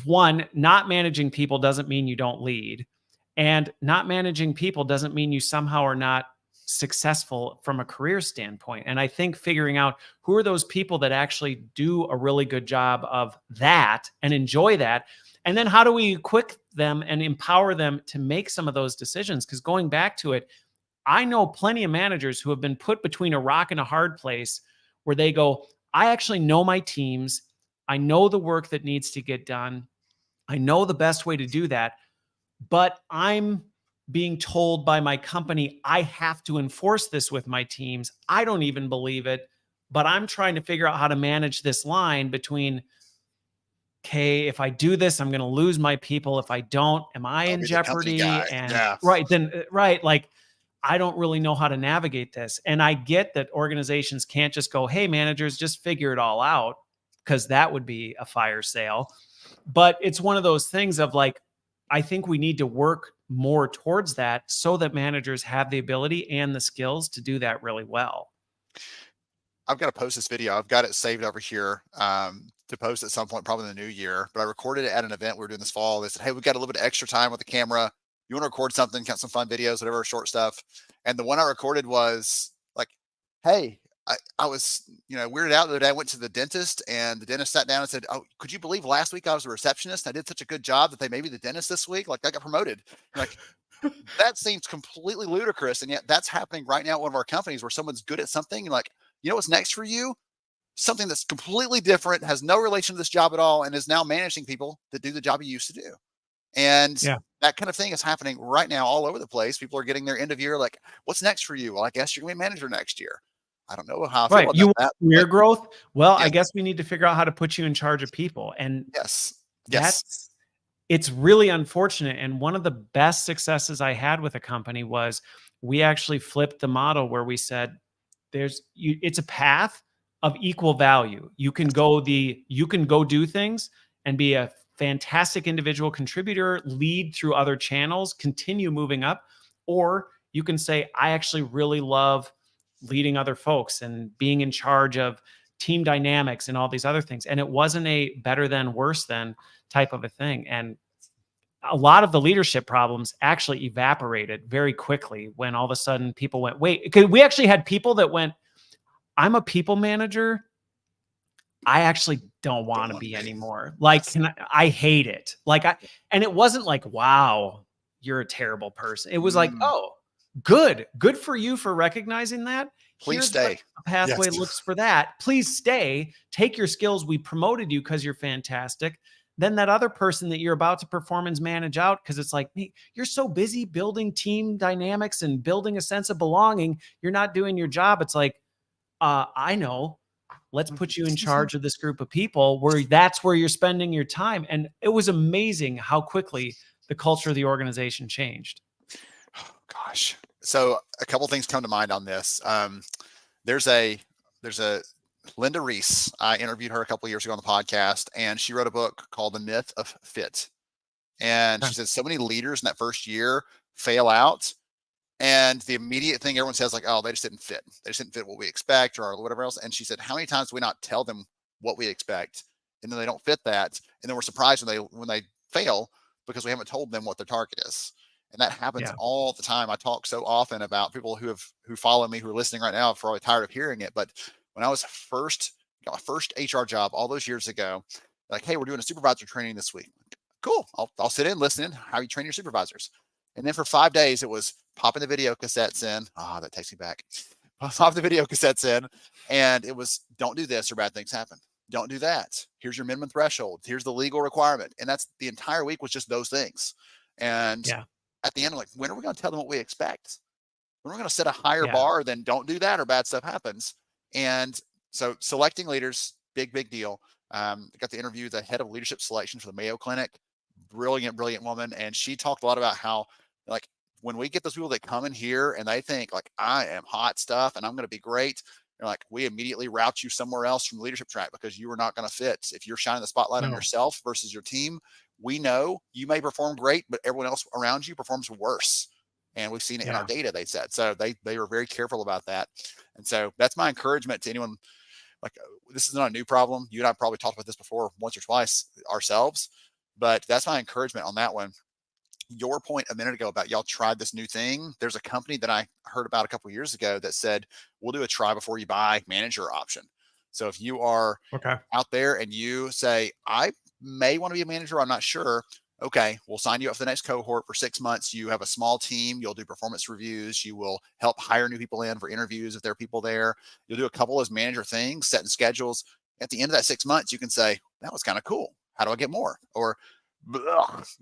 one, not managing people doesn't mean you don't lead. And not managing people doesn't mean you somehow are not successful from a career standpoint. And I think figuring out who are those people that actually do a really good job of that and enjoy that, and then how do we equip them and empower them to make some of those decisions? Because going back to it, I know plenty of managers who have been put between a rock and a hard place where they go, I actually know my teams. I know the work that needs to get done. I know the best way to do that, but I'm being told by my company, I have to enforce this with my teams. I don't even believe it, but I'm trying to figure out how to manage this line between, okay, if I do this, I'm going to lose my people. If I don't, am I I'll in be the company jeopardy? guy. And Yeah. right, like I don't really know how to navigate this. And I get that organizations can't just go, hey, managers, just figure it all out, because that would be a fire sale. But it's one of those things of like, I think we need to work more towards that so that managers have the ability and the skills to do that really well. I've got to post this video. I've got it saved over here to post at some point, probably in the new year. But I recorded it at an event we were doing this fall. They said, hey, we've got a little bit of extra time with the camera. You want to record something, got some fun videos, whatever, short stuff. And the one I recorded was like, hey, I was, weirded out the other day. I went to the dentist and the dentist sat down and said, oh, could you believe last week I was a receptionist? I did such a good job that they made me the dentist this week. Like I got promoted. Like that seems completely ludicrous. And yet that's happening right now at one of our companies where someone's good at something and like, you know what's next for you? Something that's completely different, has no relation to this job at all, and is now managing people that do the job you used to do. And Yeah. that kind of thing is happening right now all over the place. People are getting their end of year, like, what's next for you? Well, I guess you're going to be a manager next year. I don't know how I feel Right. about You want that. career growth? Well, I Yes, guess we need to figure out how to put you in charge of people. And yes, yes. that's, it's really unfortunate. And one of the best successes I had with a company was we actually flipped the model where we said, it's a path of equal value. You can go do things and be a fantastic individual contributor, lead through other channels, continue moving up, or you can say, I actually really love leading other folks and being in charge of team dynamics and all these other things. And it wasn't a better than, worse than type of a thing. And a lot of the leadership problems actually evaporated very quickly when all of a sudden people went, wait, because we actually had people that went, I'm a people manager. I actually don't Don't want to want to be be. anymore. Like, Yes. I hate it. And it wasn't like, wow, you're a terrible person. It was like, Mm, oh, good for you for recognizing that. please Here's what stay. a pathway Yes. looks for that. Please stay, take your skills. We promoted you because you're fantastic. Then that other person that you're about to performance manage out, because it's like, hey, you're so busy building team dynamics and building a sense of belonging, you're not doing your job. It's like, I know. Let's put you in charge of this group of people where that's where you're spending your time. And it was amazing how quickly the culture of the organization changed. Oh, gosh. So a couple things come to mind on this. There's a Linda Reese. I interviewed her a couple of years ago on the podcast, and she wrote a book called The Myth of Fit. And she said so many leaders in that first year fail out. And the immediate thing everyone says, like, oh, they just didn't fit. They just didn't fit what we expect or whatever else. And she said, how many times do we not tell them what we expect? And then they don't fit that. And then we're surprised when they fail because we haven't told them what their target is. And that happens Yeah. all the time. I talk so often about people who follow me, who are listening right now, are probably tired of hearing it. But when I was got my first HR job all those years ago, like, hey, we're doing a supervisor training this week. Cool. I'll sit in, listen in. How you train your supervisors? And then for 5 days, it was popping the video cassettes in. Ah, that takes me back. Pop the video cassettes in. And it was, don't do this or bad things happen. Don't do that. Here's your minimum threshold. Here's the legal requirement. And that's the entire week was just those things. And Yeah. at the end, I'm like, when are we going to tell them what we expect? When are we going to set a higher Yeah. bar than don't do that or bad stuff happens? And so selecting leaders, big deal. I got to interview the head of leadership selection for the Mayo Clinic. Brilliant woman. And she talked a lot about how, like, when we get those people that come in here and they think like, I am hot stuff and I'm going to be great, they're like, we immediately route you somewhere else from the leadership track because you are not going to fit. If you're shining the spotlight on No. yourself versus your team, we know you may perform great, but everyone else around you performs worse. And we've seen it in our data, they said. So they were very careful about that. And so that's my encouragement to anyone. Like, this is not a new problem. You and I probably talked about this before once or twice ourselves, but that's my encouragement on that one. Your point a minute ago about y'all tried this new thing. There's a company that I heard about a couple of years ago that said, we'll do a try before you buy manager option. So if you are Okay. out there and you say, I may want to be a manager, I'm not sure, Okay, we'll sign you up for the next cohort for 6 months. You have a small team. You'll do performance reviews. You will help hire new people in for interviews if there are people there. You'll do a couple of those manager things, setting schedules. At the end of that 6 months, you can say, that was kind of cool. How do I get more? Or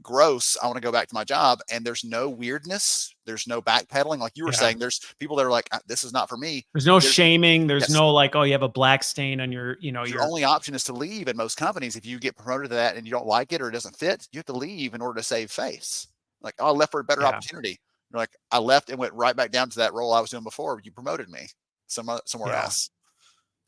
gross, I want to go back to my job. And there's no weirdness. There's no backpedaling. Like you were saying, there's people that are like, this is not for me. There's no shaming. There's yes, no like, oh, you have a black stain on your, your only option is to leave in most companies. If you get promoted to that and you don't like it or it doesn't fit, you have to leave in order to save face. Like, oh, I left for a better opportunity. You're like, I left and went right back down to that role I was doing before. You promoted me somewhere else.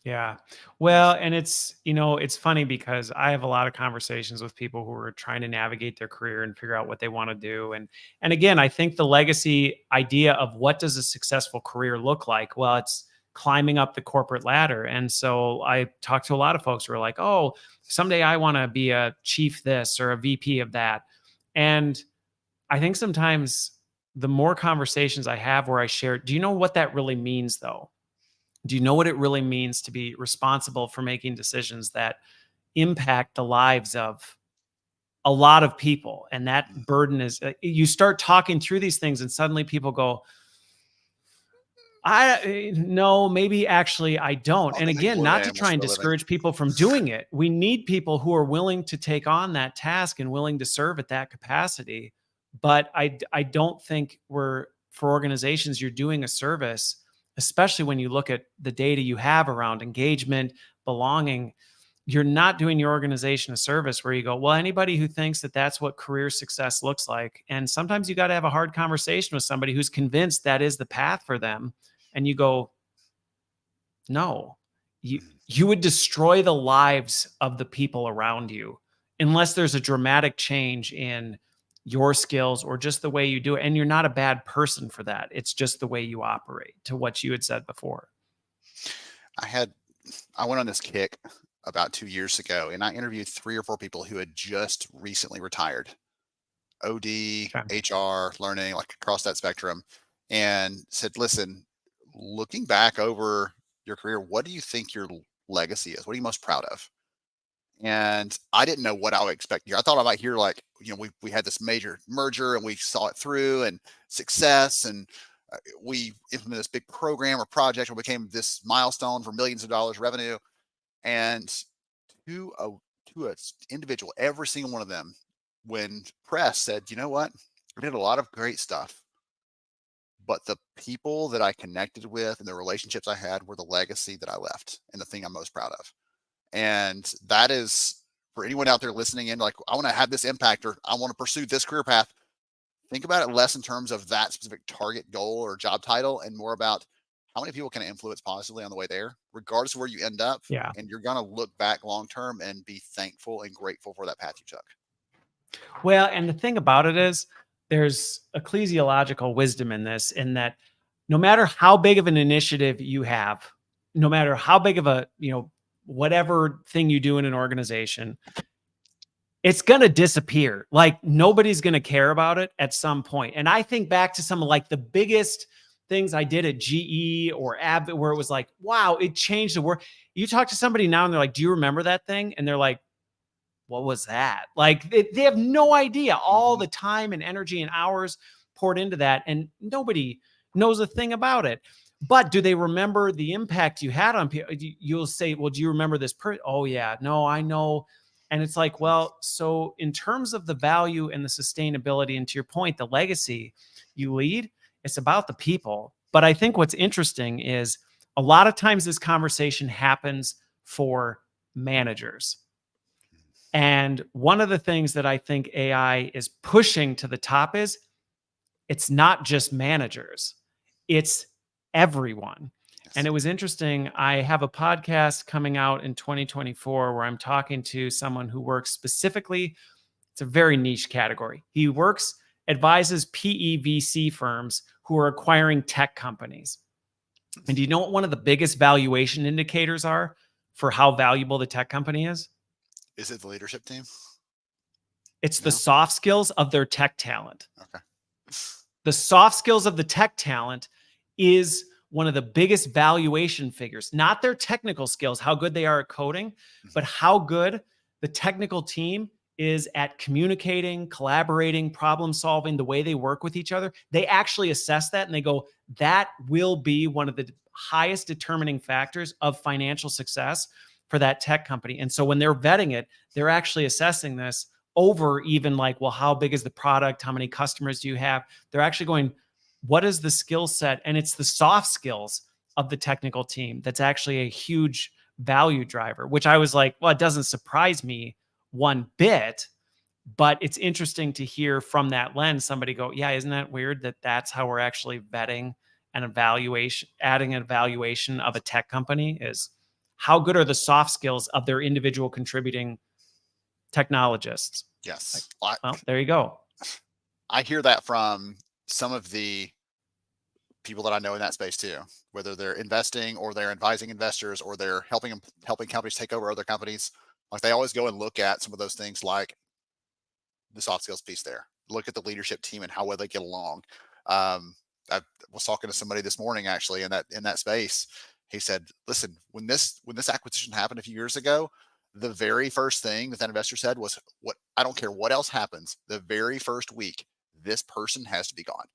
Yeah. Well, and it's, it's funny because I have a lot of conversations with people who are trying to navigate their career and figure out what they want to do. And again, I think the legacy idea of what does a successful career look like? Well, it's climbing up the corporate ladder. And so I talk to a lot of folks who are like, oh, someday I want to be a chief this or a VP of that. And I think sometimes the more conversations I have where I share, do you know what that really means though? Do you know what it really means to be responsible for making decisions that impact the lives of a lot of people? And that burden is, you start talking through these things and suddenly people go, no, maybe actually I don't. And again, not to try and discourage people from doing it. We need people who are willing to take on that task and willing to serve at that capacity. But I don't think for organizations, you're doing a service, especially when you look at the data you have around engagement, belonging. You're not doing your organization a service where you go, well, anybody who thinks that that's what career success looks like. And sometimes you got to have a hard conversation with somebody who's convinced that is the path for them. And you go, no, you would destroy the lives of the people around you unless there's a dramatic change in your skills or just the way you do it. And you're not a bad person for that. It's just the way you operate, to what you had said before. I went on this kick about 2 years ago and I interviewed 3 or 4 people who had just recently retired, OD, HR, learning, like across that spectrum, and said, listen, looking back over your career, what do you think your legacy is? What are you most proud of? And I didn't know what I would expect here. I thought I might hear like, we had this major merger and we saw it through and success. And we implemented this big program or project or became this milestone for millions of dollars revenue. And to an individual, every single one of them, when press said, you know what, we did a lot of great stuff, but the people that I connected with and the relationships I had were the legacy that I left and the thing I'm most proud of. And that is for anyone out there listening in, like, I want to have this impact or I want to pursue this career path. Think about it less in terms of that specific target goal or job title and more about how many people can I influence positively on the way there, regardless of where you end up. Yeah. And you're going to look back long-term and be thankful and grateful for that path you took. Well, and the thing about it is there's ecclesiological wisdom in this, in that no matter how big of an initiative you have, no matter how big of a, whatever thing you do in an organization, it's going to disappear. Like nobody's going to care about it at some point. And I think back to some of like the biggest things I did at GE or Abbott, where it was like, wow, it changed the world. You talk to somebody now and they're like, do you remember that thing? And they're like, what was that? Like they have no idea all the time and energy and hours poured into that. And nobody knows a thing about it. But do they remember the impact you had on people? You'll say, well, do you remember this person? Oh yeah, no, I know. And it's like, well, so in terms of the value and the sustainability, and to your point, the legacy you lead, it's about the people. But I think what's interesting is a lot of times this conversation happens for managers. And one of the things that I think AI is pushing to the top is it's not just managers, it's everyone. And it was interesting. I have a podcast coming out in 2024 where I'm talking to someone who works specifically, it's a very niche category. He advises PE/VC firms who are acquiring tech companies. And do you know what one of the biggest valuation indicators are for how valuable the tech company is? Is it the leadership team? It's the soft skills of their tech talent. Okay. The soft skills of the tech talent is one of the biggest valuation figures, not their technical skills, how good they are at coding, but how good the technical team is at communicating, collaborating, problem solving, the way they work with each other, they actually assess that and they go, that will be one of the highest determining factors of financial success for that tech company. And so when they're vetting it, they're actually assessing this over even like, well, how big is the product? How many customers do you have? They're actually going, what is the skill set? And it's the soft skills of the technical team that's actually a huge value driver, which I was like, well, it doesn't surprise me one bit, but it's interesting to hear from that lens somebody go, yeah, isn't that weird that that's how we're actually vetting an evaluation, adding an evaluation of a tech company is how good are the soft skills of their individual contributing technologists? Like, Yes. well, there you go. I hear that from some of the people that I know in that space too, whether they're investing or they're advising investors or they're helping companies take over other companies. Like they always go and look at some of those things like the soft skills piece there. Look at the leadership team and how well they get along. I was talking to somebody this morning actually in that space. He said, listen, when this acquisition happened a few years ago, the very first thing that investor said was, what, I don't care what else happens, the very first week, this person has to be gone.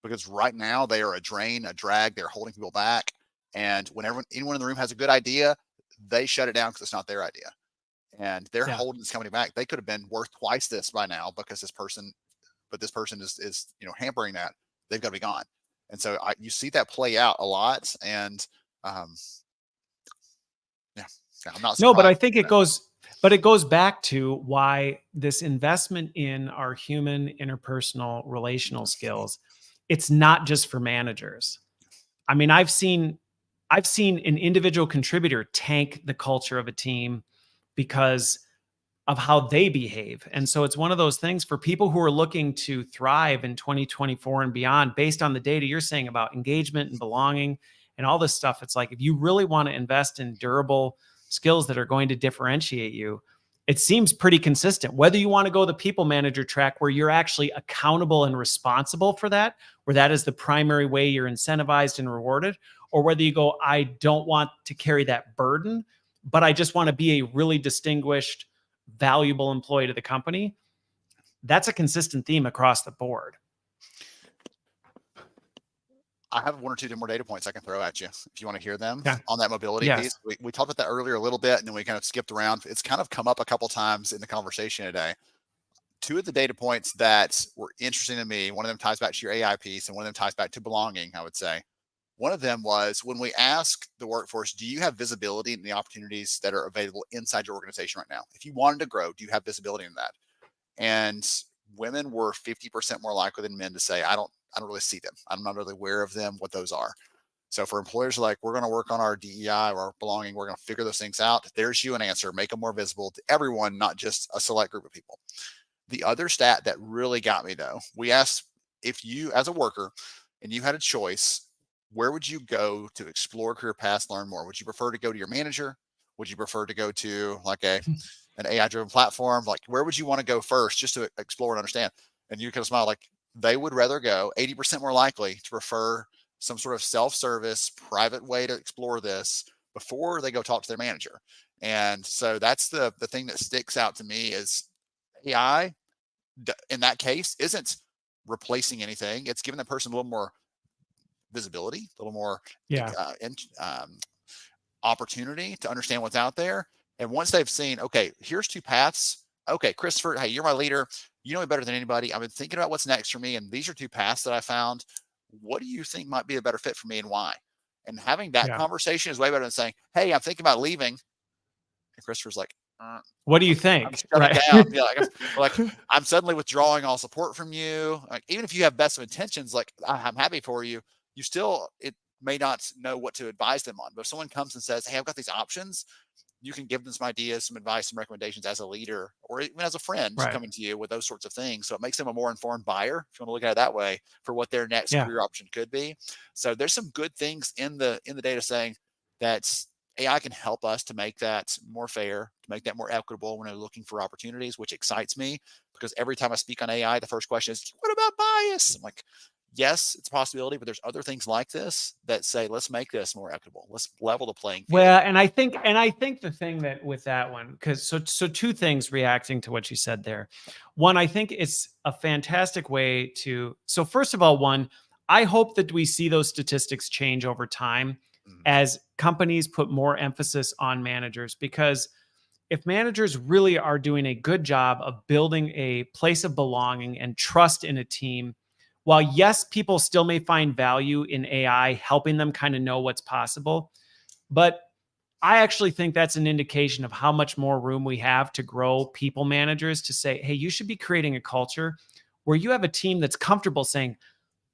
Because right now they are a drain, a drag, they're holding people back. And whenever anyone in the room has a good idea, they shut it down because it's not their idea. And they're holding this company back. They could have been worth twice this by now because this person is hampering that. They've got to be gone. And so you see that play out a lot. And yeah, I'm not surprised. No, but I think it goes back to why this investment in our human interpersonal relational skills, it's not just for managers. I mean, I've seen an individual contributor tank the culture of a team because of how they behave. And so it's one of those things for people who are looking to thrive in 2024 and beyond, based on the data you're saying about engagement and belonging and all this stuff. It's like, if you really want to invest in durable skills that are going to differentiate you, it seems pretty consistent. Whether you want to go the people manager track where you're actually accountable and responsible for that, where that is the primary way you're incentivized and rewarded, or whether you go, I don't want to carry that burden, but I just want to be a really distinguished, valuable employee to the company. That's a consistent theme across the board. I have one or two more data points I can throw at you if you want to hear them on that mobility piece. We talked about that earlier a little bit, and then we kind of skipped around. It's kind of come up a couple times in the conversation today. Two of the data points that were interesting to me, one of them ties back to your AI piece, and one of them ties back to belonging, I would say. One of them was when we ask the workforce, do you have visibility in the opportunities that are available inside your organization right now? If you wanted to grow, do you have visibility in that? And women were 50% more likely than men to say, I don't really see them. I'm not really aware of them, what those are. So for employers like, we're going to work on our DEI or our belonging, we're going to figure those things out. There's you an answer, make them more visible to everyone, not just a select group of people. The other stat that really got me though, we asked, if you as a worker and you had a choice, where would you go to explore career paths, learn more? Would you prefer to go to your manager? Would you prefer to go to like an AI driven platform? Like, where would you want to go first just to explore and understand? And you kind of smile, like, they would rather go 80% more likely to prefer some sort of self-service private way to explore this before they go talk to their manager. And so that's the thing that sticks out to me is AI in that case isn't replacing anything. It's giving the person a little more visibility, a little more opportunity to understand what's out there. And once they've seen, okay, here's two paths. Okay, Christopher, hey, you're my leader. You know me better than anybody. I've been thinking about what's next for me. And these are two paths that I found. What do you think might be a better fit for me and why? And having that conversation is way better than saying, hey, I'm thinking about leaving. And Christopher's like, what do you think? I'm shutting down. Yeah, like I'm suddenly withdrawing all support from you. Like, even if you have best of intentions, like I'm happy for you, you still, it may not know what to advise them on. But if someone comes and says, hey, I've got these options, you can give them some ideas, some advice, some recommendations as a leader, or even as a friend coming to you with those sorts of things. So it makes them a more informed buyer, if you want to look at it that way, for what their next career option could be. So there's some good things in the data saying that AI can help us to make that more fair, to make that more equitable when we're looking for opportunities, which excites me because every time I speak on AI, the first question is, what about bias? I'm like, yes, it's a possibility, but there's other things like this that say, let's make this more equitable. Let's level the playing field. Well, and I think the thing that with that one, because so two things reacting to what you said there. One, I think it's a fantastic way to, so first of all, one, I hope that we see those statistics change over time as companies put more emphasis on managers, because if managers really are doing a good job of building a place of belonging and trust in a team, while yes, people still may find value in AI helping them kind of know what's possible, but I actually think that's an indication of how much more room we have to grow people managers to say, hey, you should be creating a culture where you have a team that's comfortable saying,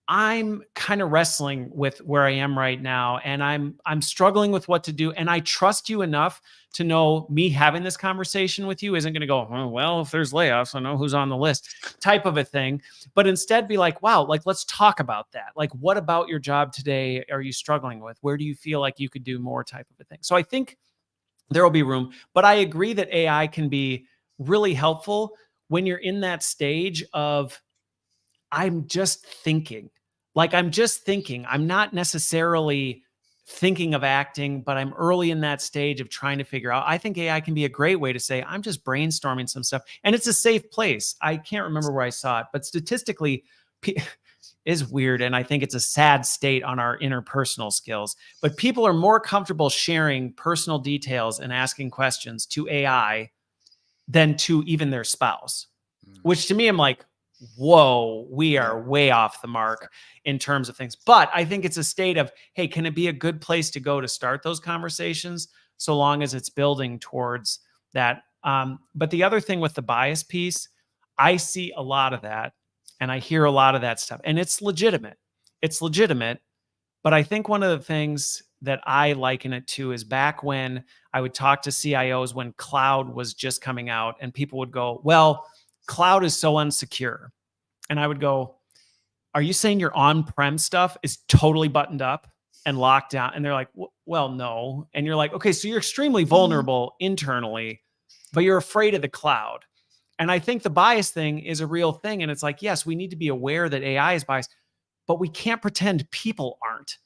I'm kind of wrestling with where I am right now, and I'm struggling with what to do, and I trust you enough to know me having this conversation with you isn't going to go, oh, well, if there's layoffs, I know who's on the list, type of a thing. But instead be like, wow, like, let's talk about that. Like, what about your job today are you struggling with? Where do you feel like you could do more, type of a thing? So I think there will be room, but I agree that AI can be really helpful when you're in that stage of, I'm just thinking. Like, I'm just thinking. I'm not necessarily thinking of acting, but I'm early in that stage of trying to figure out. I think AI can be a great way to say, I'm just brainstorming some stuff. And it's a safe place. I can't remember where I saw it, but statistically, is weird. And I think it's a sad state on our interpersonal skills. But people are more comfortable sharing personal details and asking questions to AI than to even their spouse, which to me, I'm like, whoa, we are way off the mark in terms of things. But I think it's a state of, hey, can it be a good place to go to start those conversations, so long as it's building towards that? But the other thing with the bias piece, I see a lot of that, and I hear a lot of that stuff, and it's legitimate. It's legitimate. But I think one of the things that I liken it to is back when I would talk to CIOs when cloud was just coming out, and people would go, well, cloud is so unsecure. And I would go, are you saying your on-prem stuff is totally buttoned up and locked down? And they're like, well, no. And you're like, okay, so you're extremely vulnerable internally, but you're afraid of the cloud. And I think the bias thing is a real thing. And it's like, yes, we need to be aware that AI is biased, but we can't pretend people aren't.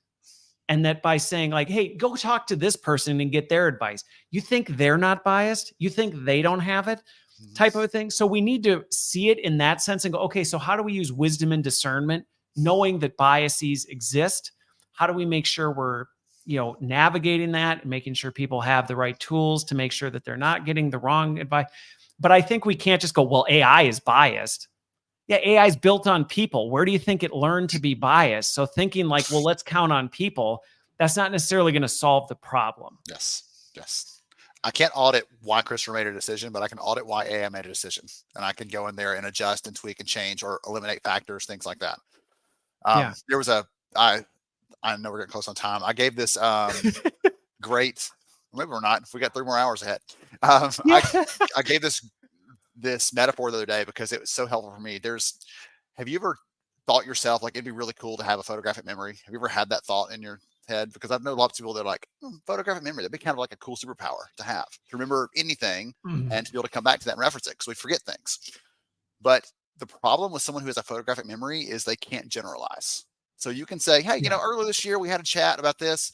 And that by saying like, hey, go talk to this person and get their advice. You think they're not biased? You think they don't have it? Type of a thing. So we need to see it in that sense and go, okay, so how do we use wisdom and discernment, knowing that biases exist? How do we make sure we're, navigating that and making sure people have the right tools to make sure that they're not getting the wrong advice? But I think we can't just go, well, AI is biased. Yeah, AI is built on people. Where do you think it learned to be biased? So thinking like, well, let's count on people, that's not necessarily going to solve the problem. Yes. I can't audit why Christopher made a decision, but I can audit why AI made a decision. And I can go in there and adjust and tweak and change or eliminate factors, things like that. There was I know we're getting close on time. I gave this great, maybe we're not, if we got 3 more hours ahead. I gave this metaphor the other day because it was so helpful for me. Have you ever thought yourself, like, it'd be really cool to have a photographic memory? Have you ever had that thought in your head? Because I've known lots of people that are like, photographic memory, that'd be kind of like a cool superpower to have, to remember anything and to be able to come back to that and reference it, because we forget things. But the problem with someone who has a photographic memory is they can't generalize. So you can say, hey, earlier this year we had a chat about this,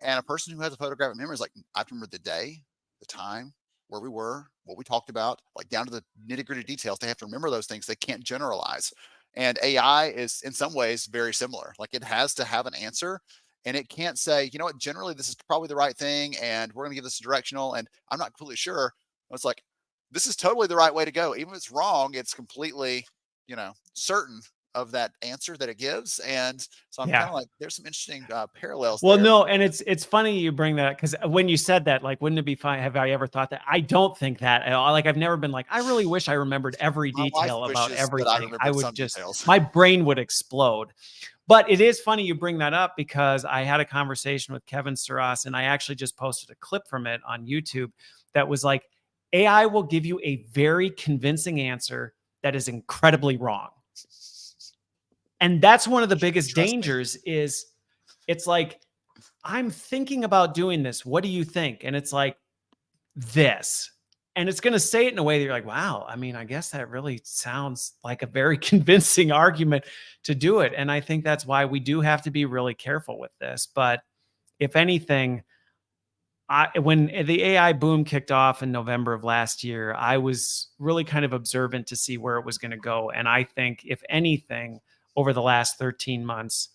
and a person who has a photographic memory is like, I remember the day, the time, where we were, what we talked about, like down to the nitty-gritty details. They have to remember those things. They can't generalize. And AI is in some ways very similar. Like, it has to have an answer, and it can't say, you know what, generally this is probably the right thing, and we're going to give this a directional, and I'm not completely sure. It's like, this is totally the right way to go. Even if it's wrong, it's completely, certain of that answer that it gives. And so I'm kind of like, there's some interesting parallels. Well, there. no, and it's funny you bring that, because when you said that, like, wouldn't it be fine? Have I ever thought that? I don't think that at all. Like, I've never been like, I really wish I remembered every detail about everything. I would just, my brain would explode. But it is funny you bring that up, because I had a conversation with Kevin Saras, and I actually just posted a clip from it on YouTube that was like, AI will give you a very convincing answer that is incredibly wrong. And that's one of the biggest dangers is, it's like, I'm thinking about doing this. What do you think? And it's like, this. And it's going to say it in a way that you're like, wow, I mean, I guess that really sounds like a very convincing argument to do it. And I think that's why we do have to be really careful with this. But if anything, when the AI boom kicked off in November of last year, I was really kind of observant to see where it was going to go. And I think, if anything, over the last 13 months,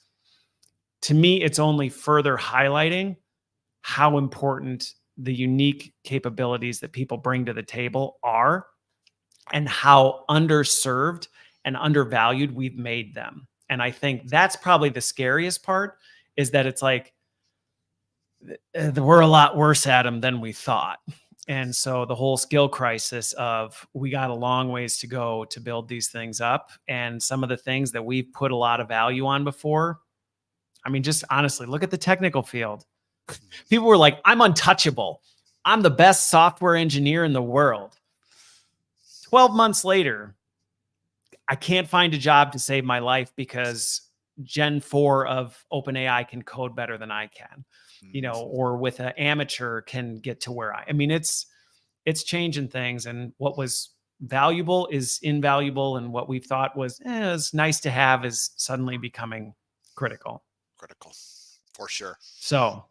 to me, it's only further highlighting how important the unique capabilities that people bring to the table are, and how underserved and undervalued we've made them. And I think that's probably the scariest part, is that it's like, we're a lot worse at them than we thought. And so the whole skill crisis of, we got a long ways to go to build these things up. And some of the things that we've put a lot of value on before, I mean, just honestly, look at the technical field. People were like, I'm untouchable. I'm the best software engineer in the world. 12 months later, I can't find a job to save my life because Gen 4 of OpenAI can code better than I can, or with an amateur can get to where I mean, it's changing things. And what was valuable is invaluable. And what we thought was nice to have is suddenly becoming critical. Critical, for sure. So,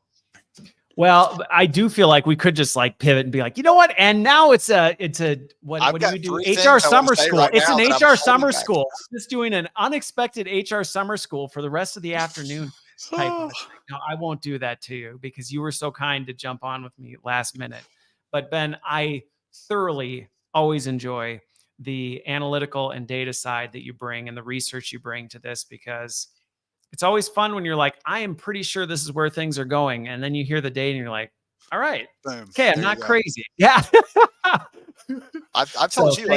well, I do feel like we could just like pivot and be like, you know what? And now it's a what do we do? HR summer school. Right, it's an HR summer school. Just doing an unexpected HR summer school for the rest of the afternoon type of thing. No, I won't do that to you because you were so kind to jump on with me last minute. But Ben, I thoroughly always enjoy the analytical and data side that you bring and the research you bring to this, because it's always fun when you're like, I am pretty sure this is where things are going. And then you hear the data and you're like, all right, boom, okay, I'm not crazy. Yeah. I've told you,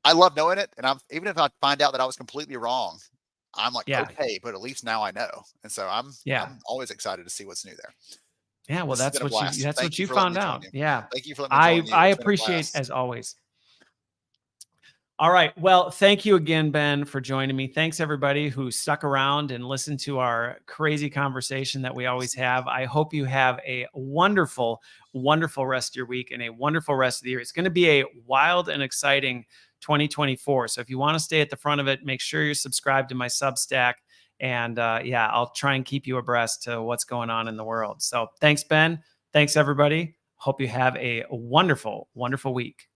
I love knowing it. And even if I find out that I was completely wrong, I'm like, okay, but at least now I know. And so I'm always excited to see what's new there. Yeah. Well, that's what you found out. Yeah. Thank you for letting me join you. I appreciate, as always. All right. Well, thank you again, Ben, for joining me. Thanks, everybody who stuck around and listened to our crazy conversation that we always have. I hope you have a wonderful, wonderful rest of your week and a wonderful rest of the year. It's going to be a wild and exciting 2024. So if you want to stay at the front of it, make sure you're subscribed to my Substack. And I'll try and keep you abreast to what's going on in the world. So thanks, Ben. Thanks, everybody. Hope you have a wonderful, wonderful week.